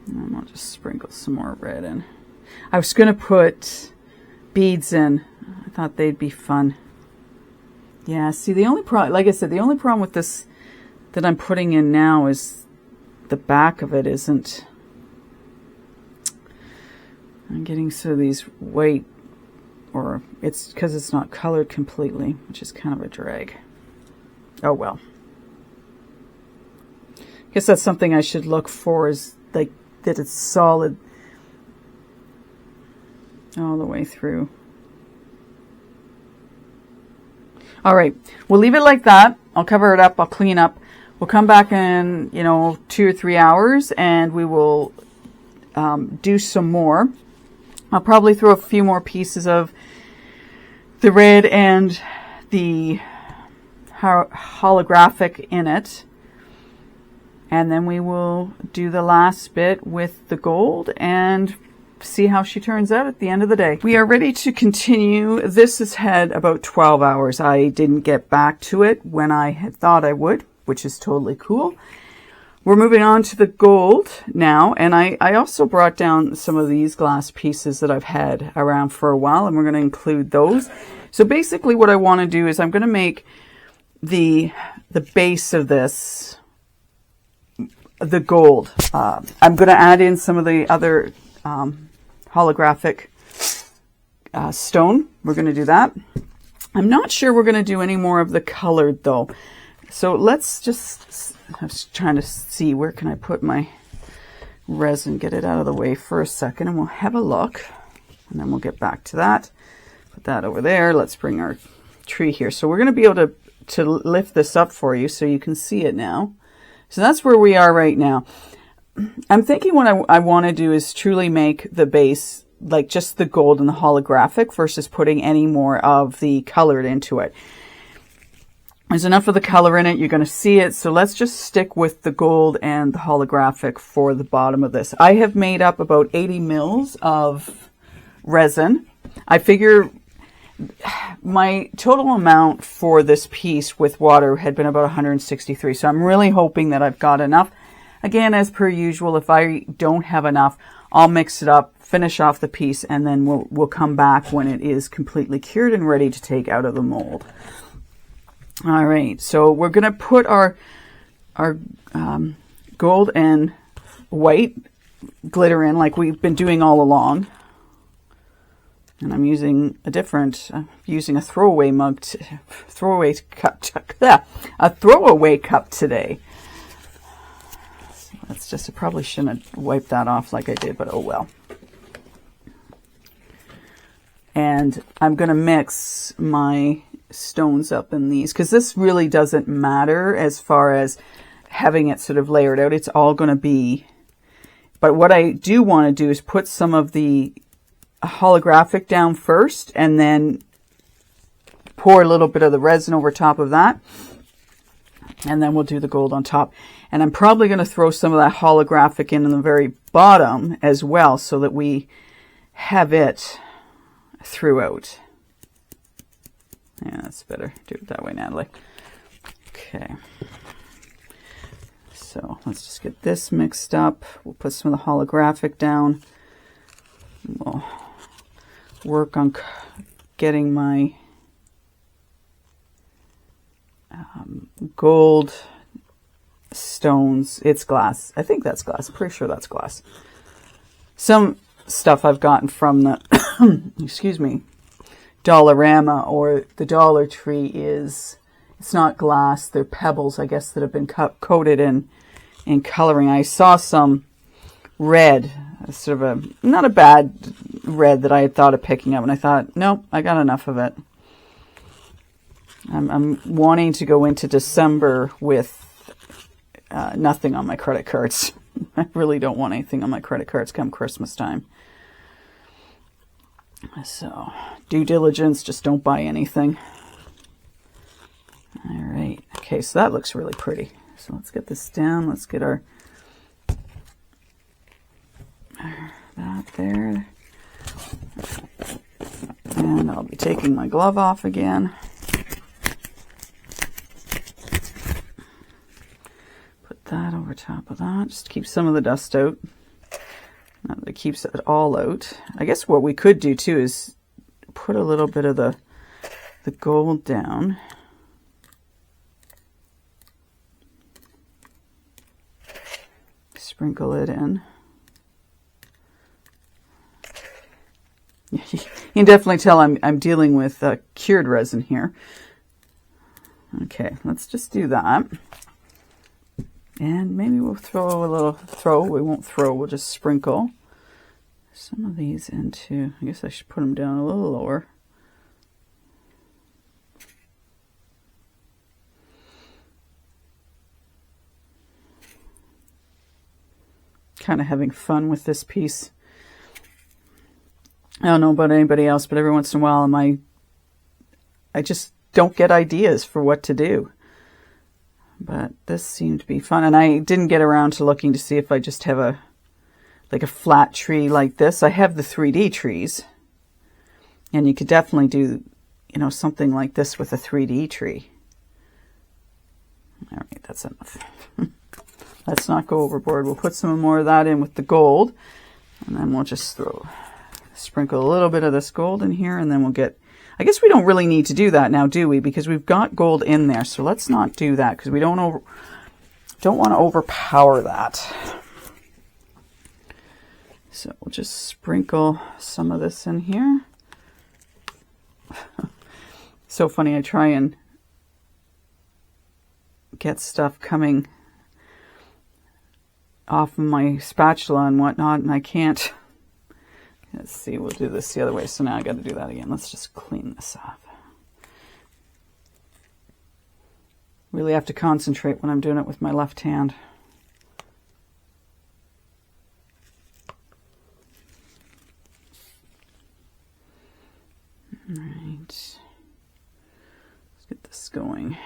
And I'll just sprinkle some more red in. I was going to put beads in. I thought they'd be fun. Yeah, see, the only problem, like I said, the only problem with this that I'm putting in now is the back of it isn't. I'm getting sort of these white, or it's because it's not colored completely, which is kind of a drag. Oh well. guess that's something I should look for, is like that it's solid all the way through. All right, we'll leave it like that. I'll cover it up, I'll clean up. We'll come back in, 2 or 3 hours, and we will do some more. I'll probably throw a few more pieces of the red and the holographic in it. And then we will do the last bit with the gold and see how she turns out at the end of the day. We are ready to continue. This has had about 12 hours. I didn't get back to it when I had thought I would, which is totally cool. We're moving on to the gold now, and I also brought down some of these glass pieces that I've had around for a while, and we're going to include those. So basically what I want to do is I'm going to make the base of this the gold. I'm going to add in some of the other holographic stone. We're going to do that. I'm not sure we're going to do any more of the colored though. So let's just, I was trying to see where can I put my resin, get it out of the way for a second, and we'll have a look, and then we'll get back to that. Put that over there. Let's bring our tree here. So we're going to be able to lift this up for you so you can see it now. So that's where we are right now. I'm thinking what I want to do is truly make the base like just the gold and the holographic versus putting any more of the colored into it. There's enough of the color in it. You're going to see it. So let's just stick with the gold and the holographic for the bottom of this. I have made up about 80 mils of resin. I figure my total amount for this piece with water had been about 163. So I'm really hoping that I've got enough. Again, as per usual, if I don't have enough, I'll mix it up, finish off the piece, and then we'll come back when it is completely cured and ready to take out of the mold. All right, so we're going to put our gold and white glitter in like we've been doing all along. And I'm using a throwaway mug, throwaway cup today. So that's just, I probably shouldn't have wiped that off like I did, but oh well. And I'm going to mix my stones up in these, because this really doesn't matter as far as having it sort of layered out. It's all going to be, but what I do want to do is put some of the holographic down first and then pour a little bit of the resin over top of that, and then we'll do the gold on top. And I'm probably going to throw some of that holographic in the very bottom as well so that we have it throughout. Yeah, that's better. Do it that way, Natalie. Okay. So let's just get this mixed up. We'll put some of the holographic down. We'll work on getting my gold stones. It's glass. I think that's glass. I'm pretty sure that's glass. Some stuff I've gotten from the, excuse me, Dollarama or the Dollar Tree it's not glass. They're pebbles, I guess, that have been coated in coloring. I saw some red, sort of not a bad red that I had thought of picking up, and I thought, nope, I got enough of it. I'm wanting to go into December with nothing on my credit cards. I really don't want anything on my credit cards come Christmas time. So, due diligence, just don't buy anything. All right. Okay, so that looks really pretty. So let's get this down. Let's get our that there. And I'll be taking my glove off again. Put that over top of that. Just to keep some of the dust out. Not that it keeps it all out. I guess what we could do too is put a little bit of the gold down. Sprinkle it in. You can definitely tell I'm dealing with cured resin here. Okay, let's just do that. And maybe we'll we won't throw, we'll just sprinkle some of these into, I guess I should put them down a little lower. Kind of having fun with this piece. I don't know about anybody else, but every once in a while I just don't get ideas for what to do. But this seemed to be fun, and I didn't get around to looking to see if I just have a flat tree like this. I have the 3D trees, and you could definitely do, you know, something like this with a 3D tree. All right, that's enough. Let's not go overboard. We'll put some more of that in with the gold, and then we'll just sprinkle a little bit of this gold in here, and then we'll get, I guess we don't really need to do that now, do we? Because we've got gold in there, so let's not do that because we don't want to overpower that. So we'll just sprinkle some of this in here. So funny, I try and get stuff coming off of my spatula and whatnot, and I can't. Let's see, we'll do this the other way. So now I got to do that again. Let's just clean this off. Really have to concentrate when I'm doing it with my left hand. All right. Let's get this going.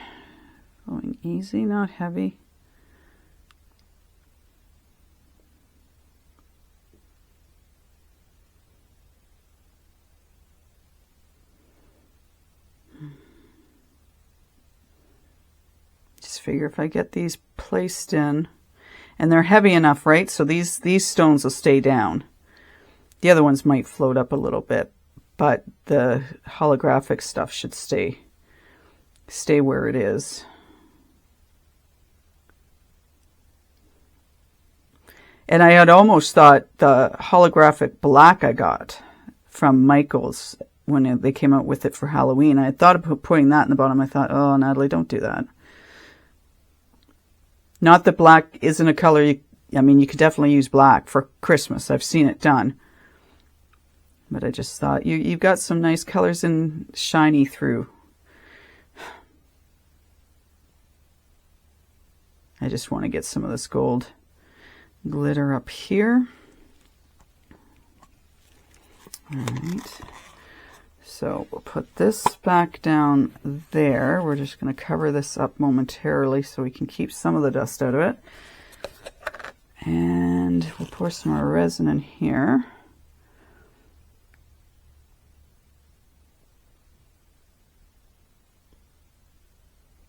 Going easy, not heavy. Figure if I get these placed in, and they're heavy enough, right? So these stones will stay down. The other ones might float up a little bit, but the holographic stuff should stay where it is. And I had almost thought the holographic black I got from Michael's when they came out with it for Halloween, I had thought of putting that in the bottom. I thought, oh, Natalie, don't do that. Not that black isn't a color, I mean, you could definitely use black for Christmas. I've seen it done. But I just thought, you've got some nice colors and shiny through. I just want to get some of this gold glitter up here. All right. So we'll put this back down there. We're just going to cover this up momentarily so we can keep some of the dust out of it. And we'll pour some more resin in here.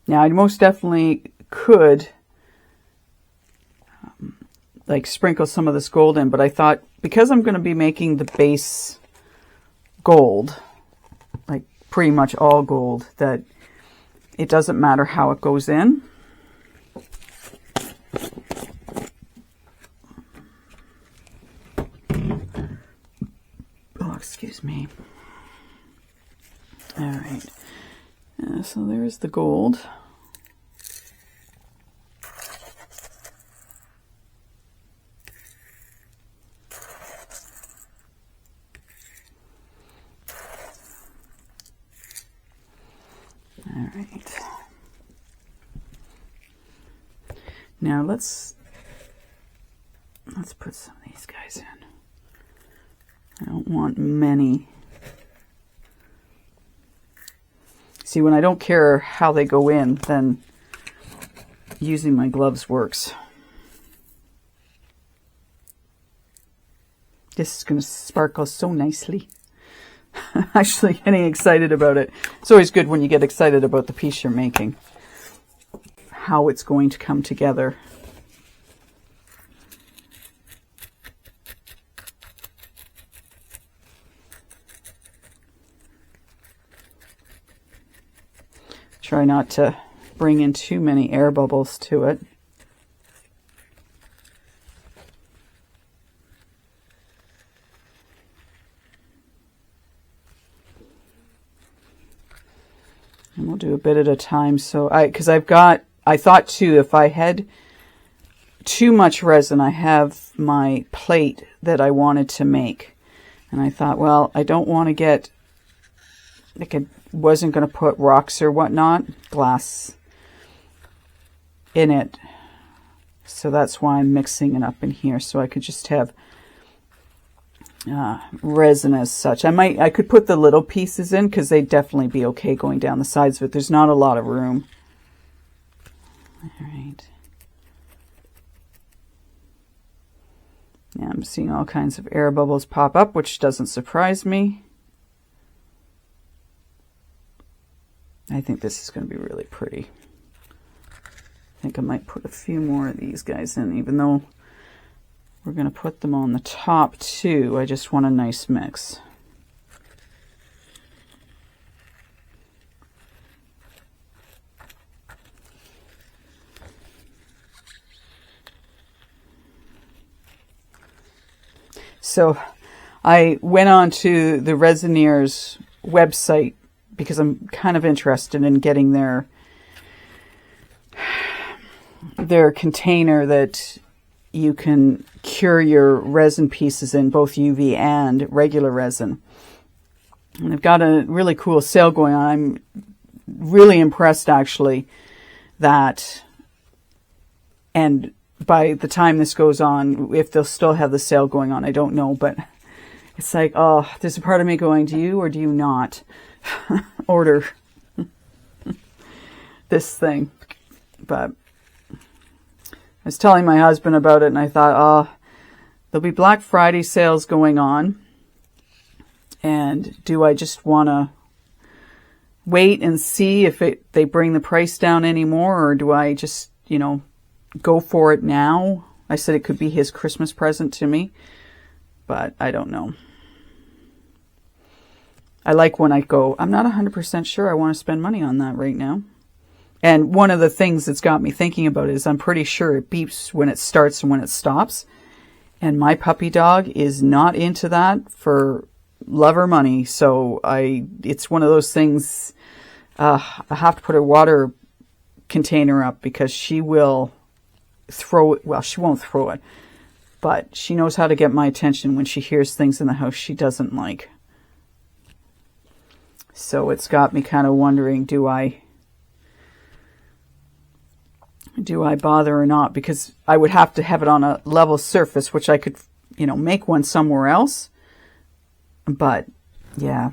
Now I most definitely could like sprinkle some of this gold in, but I thought because I'm going to be making the base gold, like pretty much all gold, that it doesn't matter how it goes in. Oh, excuse me. All right. So there's the gold. All right. Now let's put some of these guys in. I don't want many. See, when I don't care how they go in, then using my gloves works. This is going to sparkle so nicely. Actually getting excited about it. It's always good when you get excited about the piece you're making. How it's going to come together. Try not to bring in too many air bubbles to it. And we'll do a bit at a time. So I thought too, if I had too much resin. I have my plate that I wanted to make. And I thought, well, I don't want to get, like, I wasn't going to put rocks or whatnot, glass, in it. So that's why I'm mixing it up in here, so I could just have resin as such. I could put the little pieces in because they'd definitely be okay going down the sides of it. There's not a lot of room. All right. Yeah, I'm seeing all kinds of air bubbles pop up, which doesn't surprise me. I think this is going to be really pretty. I think I might put a few more of these guys in, even though we're going to put them on the top too. I just want a nice mix. So I went on to the Resineer's website because I'm kind of interested in getting their container that you can cure your resin pieces in, both UV and regular resin. And they've got a really cool sale going on. I'm really impressed, actually, that, and by the time this goes on, if they'll still have the sale going on, I don't know, but it's like, oh, there's a part of me going, do you or do you not order this thing? But I was telling my husband about it, and I thought, oh, there'll be Black Friday sales going on, and do I just want to wait and see if they bring the price down anymore, or do I just, go for it now? I said it could be his Christmas present to me, but I don't know. I like when I go, I'm not 100% sure I want to spend money on that right now. And one of the things that's got me thinking about it is I'm pretty sure it beeps when it starts and when it stops. And my puppy dog is not into that for love or money. So it's one of those things, I have to put a water container up because she will throw it. Well, she won't throw it, but she knows how to get my attention when she hears things in the house she doesn't like. So it's got me kind of wondering, do I bother or not? Because I would have to have it on a level surface, which I could, make one somewhere else. But yeah,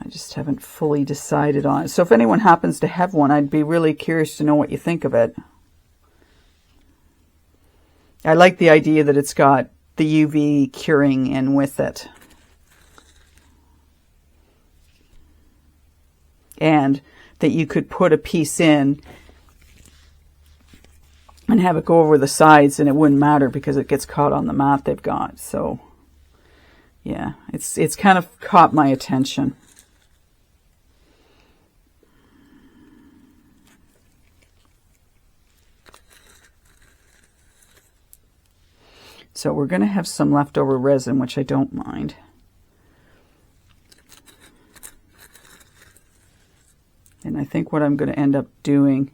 I just haven't fully decided on it. So if anyone happens to have one, I'd be really curious to know what you think of it. I like the idea that it's got the UV curing in with it. And that you could put a piece in and have it go over the sides and it wouldn't matter because it gets caught on the mat they've got. So yeah, it's kind of caught my attention. So we're going to have some leftover resin, which I don't mind. And I think what I'm going to end up doing,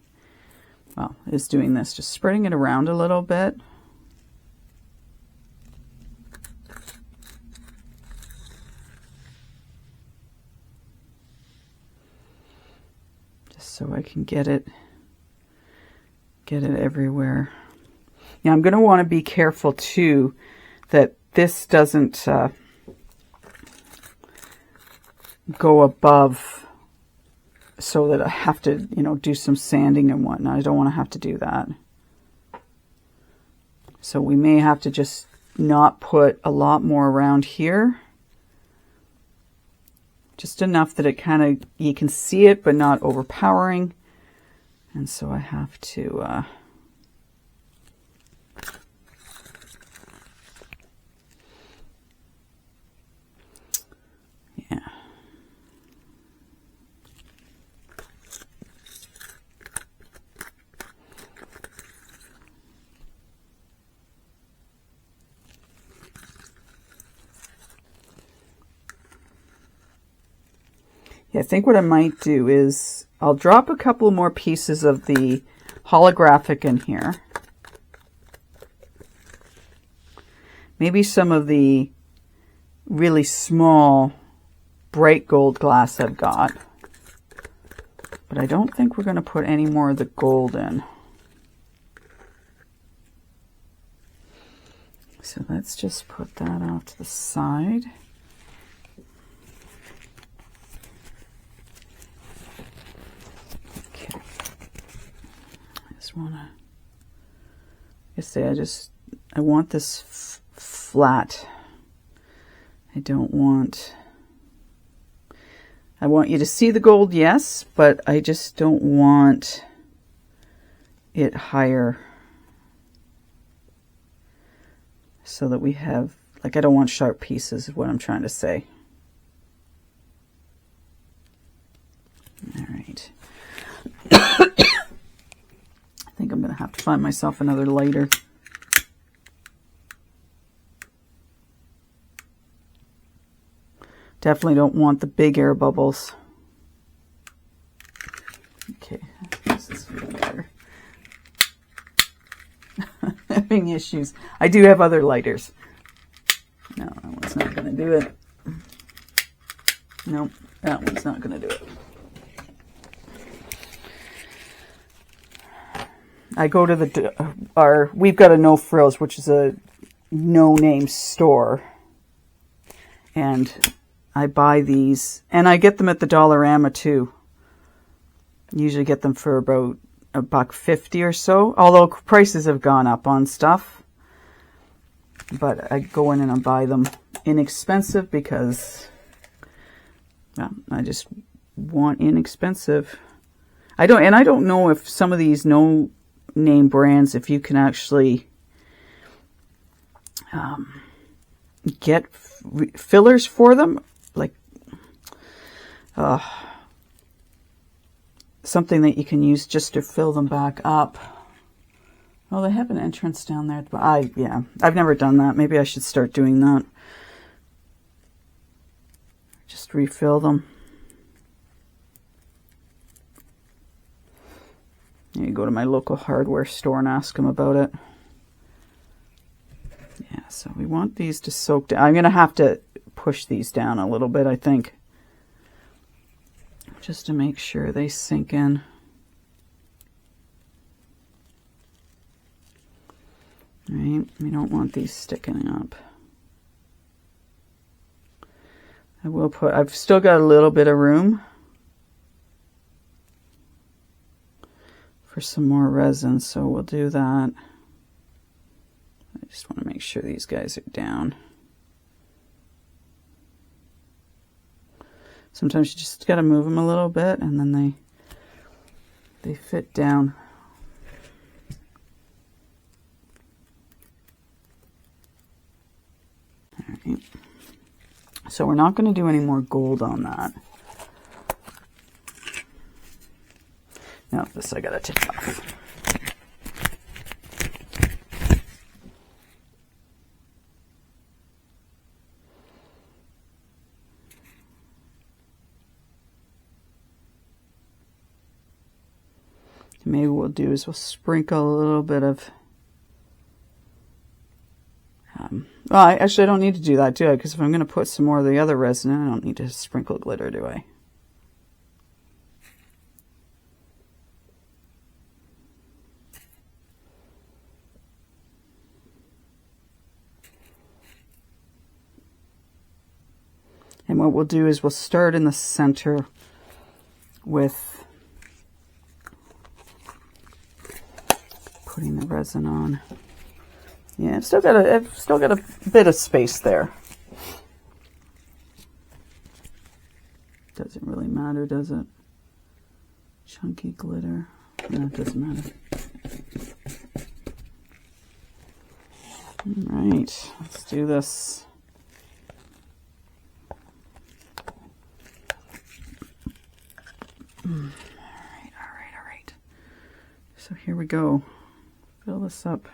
is doing this, just spreading it around a little bit. Just so I can get it everywhere. Now I'm going to want to be careful too that this doesn't go above, so that I have to, do some sanding and whatnot. I don't want to have to do that. So we may have to just not put a lot more around here. Just enough that it kind of, you can see it, but not overpowering. And so I have to, yeah. Yeah, I think what I might do is I'll drop a couple more pieces of the holographic in here. Maybe some of the really small bright gold glass I've got. But I don't think we're going to put any more of the gold in. So let's just put that off to the side. Okay. I just want to, I want this flat. I want you to see the gold, yes, but I just don't want it higher. So that we have, like, I don't want sharp pieces is what I'm trying to say. All right. I think I'm going to have to find myself another lighter. Definitely don't want the big air bubbles. Okay, this is feeling better. Having issues. I do have other lighters. No, that one's not going to do it. Nope, that one's not going to do it. I go to we've got a No Frills, which is a no-name store. And I buy these, and I get them at the Dollarama too. Usually get them for about $1.50 or so, although prices have gone up on stuff. But I go in and I buy them inexpensive because I just want inexpensive. I don't know if some of these no-name brands, if you can actually get fillers for them, like something that you can use just to fill them back up. Oh, they have an entrance down there. I've never done that. Maybe I should start doing that. Just refill them. You go to my local hardware store and ask them about it. Yeah, so we want these to soak down. I'm going to have to push these down a little bit, I think, just to make sure they sink in. Right, we don't want these sticking up. I've still got a little bit of room for some more resin, so we'll do that. I just want to make sure these guys are down. Sometimes you just got to move them a little bit, and then they fit down. All right. So we're not going to do any more gold on that. Now this I got to take off. Maybe what we'll do is we'll sprinkle a little bit of... actually I don't need to do that, do I? Because if I'm going to put some more of the other resin in, I don't need to sprinkle glitter, do I? And what we'll do is we'll start in the center with putting the resin on. Yeah, I've still got a bit of space there. Doesn't really matter, does it? Chunky glitter. No, it doesn't matter. All right, let's do this. All right. So here we go. Fill this up.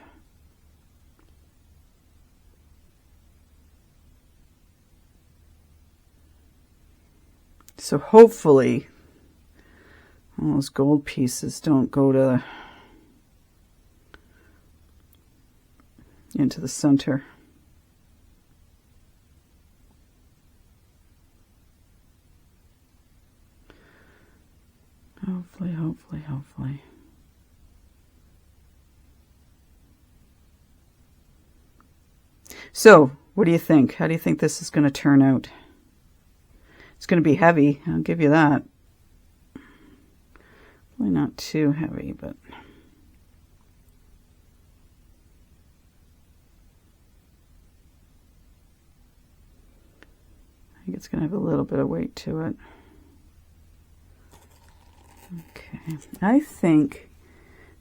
So hopefully all those gold pieces don't go to into the center. Hopefully, hopefully, hopefully. So, what do you think? How do you think this is going to turn out? It's going to be heavy, I'll give you that. Probably not too heavy, but... I think it's going to have a little bit of weight to it. Okay, I think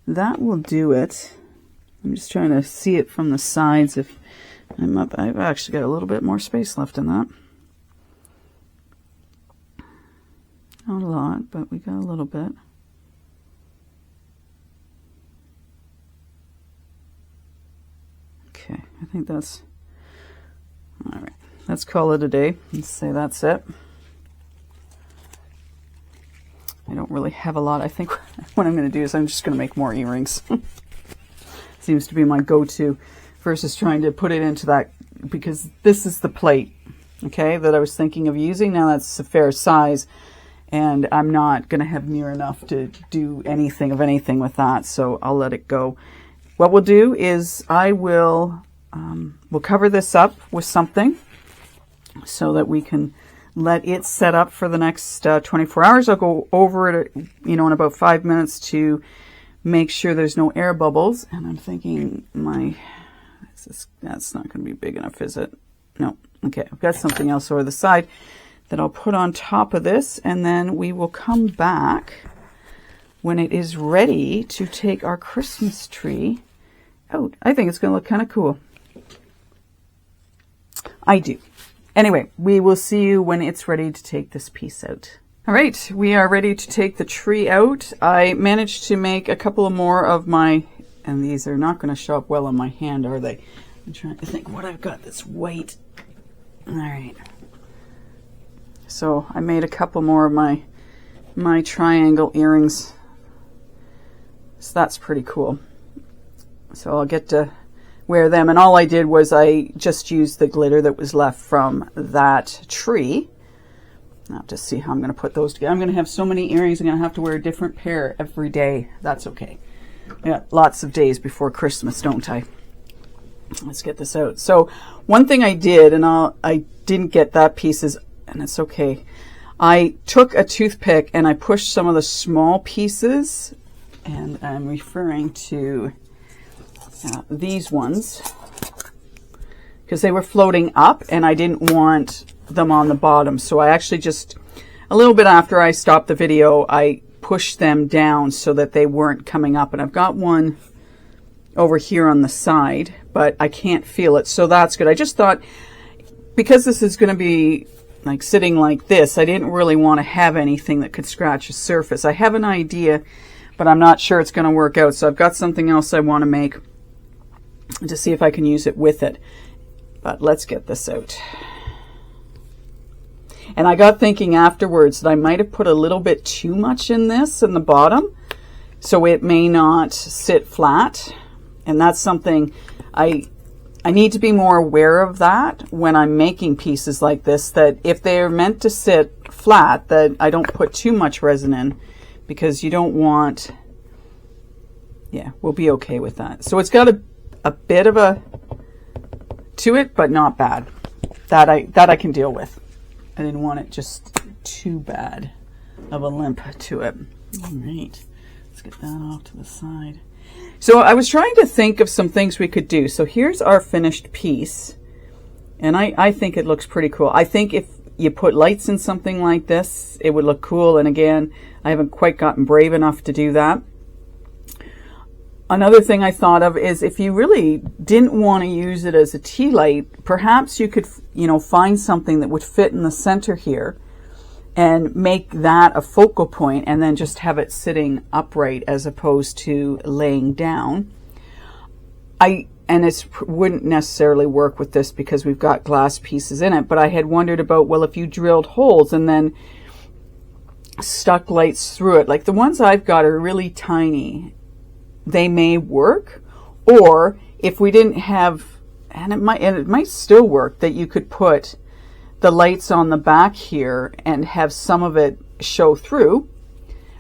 that will do it. I'm just trying to see it from the sides. If I'm up, I've actually got a little bit more space left in that. Not a lot, but we got a little bit. Okay, I think that's all right. Let's call it a day. Let's say that's it. I don't really have a lot. I think what I'm going to do is I'm just going to make more earrings. Seems to be my go-to versus trying to put it into that, because this is the plate, okay, that I was thinking of using. Now that's a fair size, and I'm not going to have near enough to do anything with that, so I'll let it go. What we'll do is I will we'll cover this up with something so that we can let it set up for the next 24 hours. I'll go over it, in about 5 minutes to make sure there's no air bubbles. And I'm thinking that's not going to be big enough, is it? No. Okay, I've got something else over the side that I'll put on top of this, and then we will come back when it is ready to take our Christmas tree out. I think it's going to look kind of cool. I do. Anyway, we will see you when it's ready to take this piece out. All right, we are ready to take the tree out. I managed to make a couple of more of my, and these are not going to show up well on my hand, are they? I'm trying to think what I've got that's white. All right. So I made a couple more of my triangle earrings. So that's pretty cool. So I'll get to wear them, and all I did was I just used the glitter that was left from that tree. I'll just see how I'm going to put those together. I'm going to have so many earrings, I'm going to have to wear a different pair every day. That's okay. Yeah, lots of days before Christmas, don't I? Let's get this out. So one thing I did, and I didn't get that pieces, and it's okay. I took a toothpick and I pushed some of the small pieces, and I'm referring to these ones, because they were floating up and I didn't want them on the bottom. So I actually just, a little bit after I stopped the video, I pushed them down so that they weren't coming up. And I've got one over here on the side, but I can't feel it. So that's good. I just thought, because this is going to be like sitting like this, I didn't really want to have anything that could scratch a surface. I have an idea, but I'm not sure it's going to work out. So I've got something else I want to make to see if I can use it with it. But let's get this out. And I got thinking afterwards that I might have put a little bit too much in this in the bottom, so it may not sit flat. And that's something I need to be more aware of, that when I'm making pieces like this, that if they're meant to sit flat, that I don't put too much resin in, because you don't want, yeah, we'll be okay with that. So it's got a bit of a to it, but not bad. That I can deal with. I didn't want it just too bad of a limp to it. All right, let's get that off to the side. So I was trying to think of some things we could do. So here's our finished piece, and I think it looks pretty cool. I think if you put lights in something like this, it would look cool. And again, I haven't quite gotten brave enough to do that. Another thing I thought of is, if you really didn't want to use it as a tea light, perhaps you could, find something that would fit in the center here and make that a focal point, and then just have it sitting upright as opposed to laying down. And it wouldn't necessarily work with this because we've got glass pieces in it, but I had wondered about, well, if you drilled holes and then stuck lights through it, like the ones I've got are really tiny, they may work. Or if we didn't have, and it might still work, that you could put the lights on the back here and have some of it show through.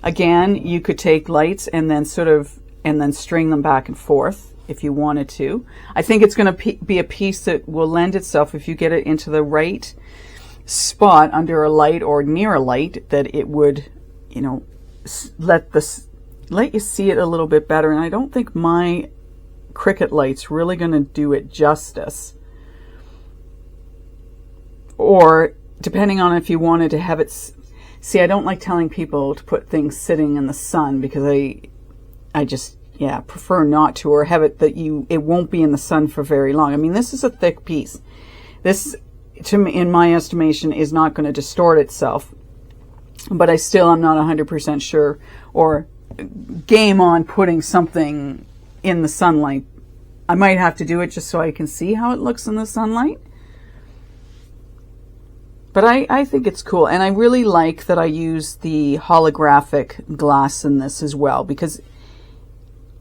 Again, you could take lights and then string them back and forth if you wanted to. I think it's going to be a piece that will lend itself, if you get it into the right spot under a light or near a light, that it would, you know, let you see it a little bit better. And I don't think my Cricut light's really going to do it justice. Or depending on if you wanted to have it, see, I don't like telling people to put things sitting in the sun, because I just, yeah, prefer not to, or have it that it won't be in the sun for very long. I mean, this is a thick piece. This, to me, in my estimation, is not going to distort itself, but I'm not 100% sure, or game on putting something in the sunlight. I might have to do it just so I can see how it looks in the sunlight. But I think it's cool, and I really like that I use the holographic glass in this as well, because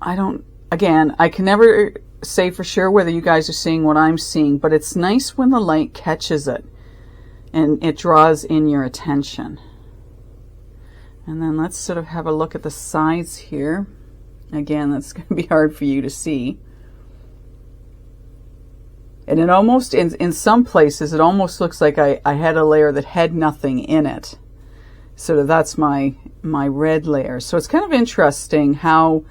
I can never say for sure whether you guys are seeing what I'm seeing, but it's nice when the light catches it and it draws in your attention. And then let's sort of have a look at the sides here. Again, that's going to be hard for you to see. And it almost, in some places, it almost looks like I had a layer that had nothing in it. So that's my red layer. So it's kind of interesting how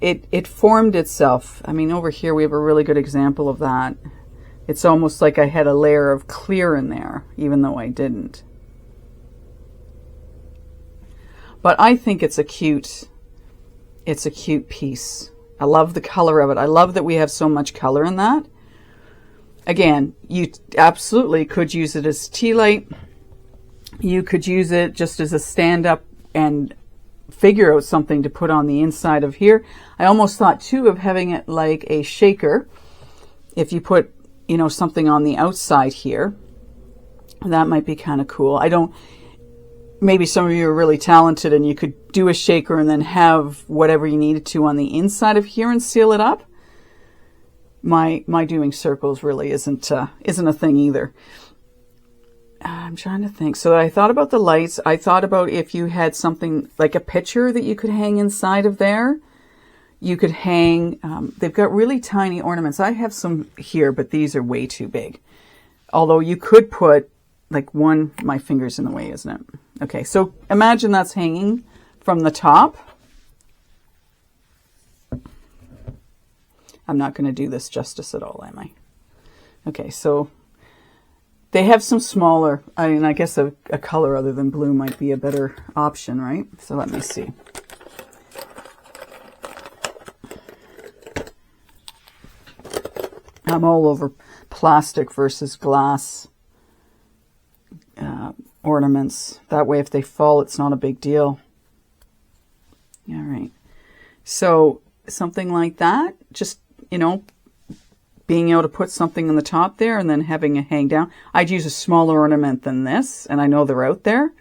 it formed itself. I mean, over here we have a really good example of that. It's almost like I had a layer of clear in there, even though I didn't. But I think it's a cute piece. I love the color of it. I love that we have so much color in that. Again, you absolutely could use it as Tealight. You could use it just as a stand-up and figure out something to put on the inside of here. I almost thought too of having it like a shaker. If you put, you know, something on the outside here, that might be kind of cool. Maybe some of you are really talented and you could do a shaker and then have whatever you needed to on the inside of here and seal it up. My doing circles really isn't a thing either. I'm trying to think. So I thought about the lights. I thought about if you had something like a picture that you could hang inside of there. You could hang, they've got really tiny ornaments. I have some here, but these are way too big. Although you could put like my finger's in the way, isn't it? Okay, so imagine that's hanging from the top. I'm not going to do this justice at all, am I? Okay, so they have some smaller, I guess a color other than blue might be a better option, right? So let me see. I'm all over plastic versus glass ornaments. That way if they fall, it's not a big deal. All right. So something like that, just, you know, being able to put something on the top there and then having it hang down. I'd use a smaller ornament than this, and I know they're out there.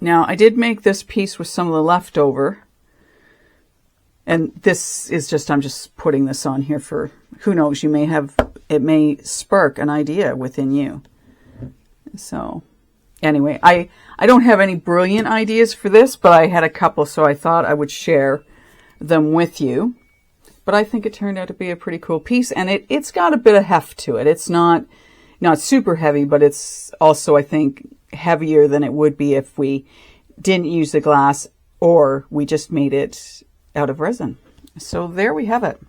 Now, I did make this piece with some of the leftover. And this is just, I'm just putting this on here for, who knows, it may spark an idea within you. So anyway, I don't have any brilliant ideas for this, but I had a couple, so I thought I would share them with you. But I think it turned out to be a pretty cool piece, and it's got a bit of heft to it. It's not super heavy, but it's also, I think, heavier than it would be if we didn't use the glass or we just made it out of resin. So there we have it.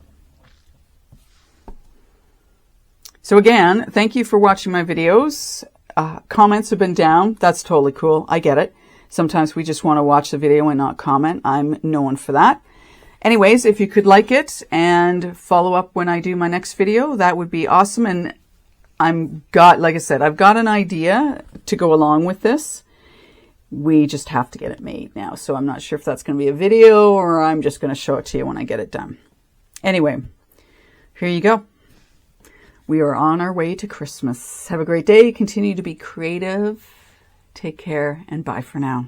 So again, thank you for watching my videos. Comments have been down. That's totally cool. I get it. Sometimes we just want to watch the video and not comment. I'm known for that. Anyways, if you could like it and follow up when I do my next video, that would be awesome. And like I said, I've got an idea to go along with this. We just have to get it made now. So I'm not sure if that's going to be a video or I'm just going to show it to you when I get it done. Anyway, here you go. We are on our way to Christmas. Have a great day. Continue to be creative. Take care and bye for now.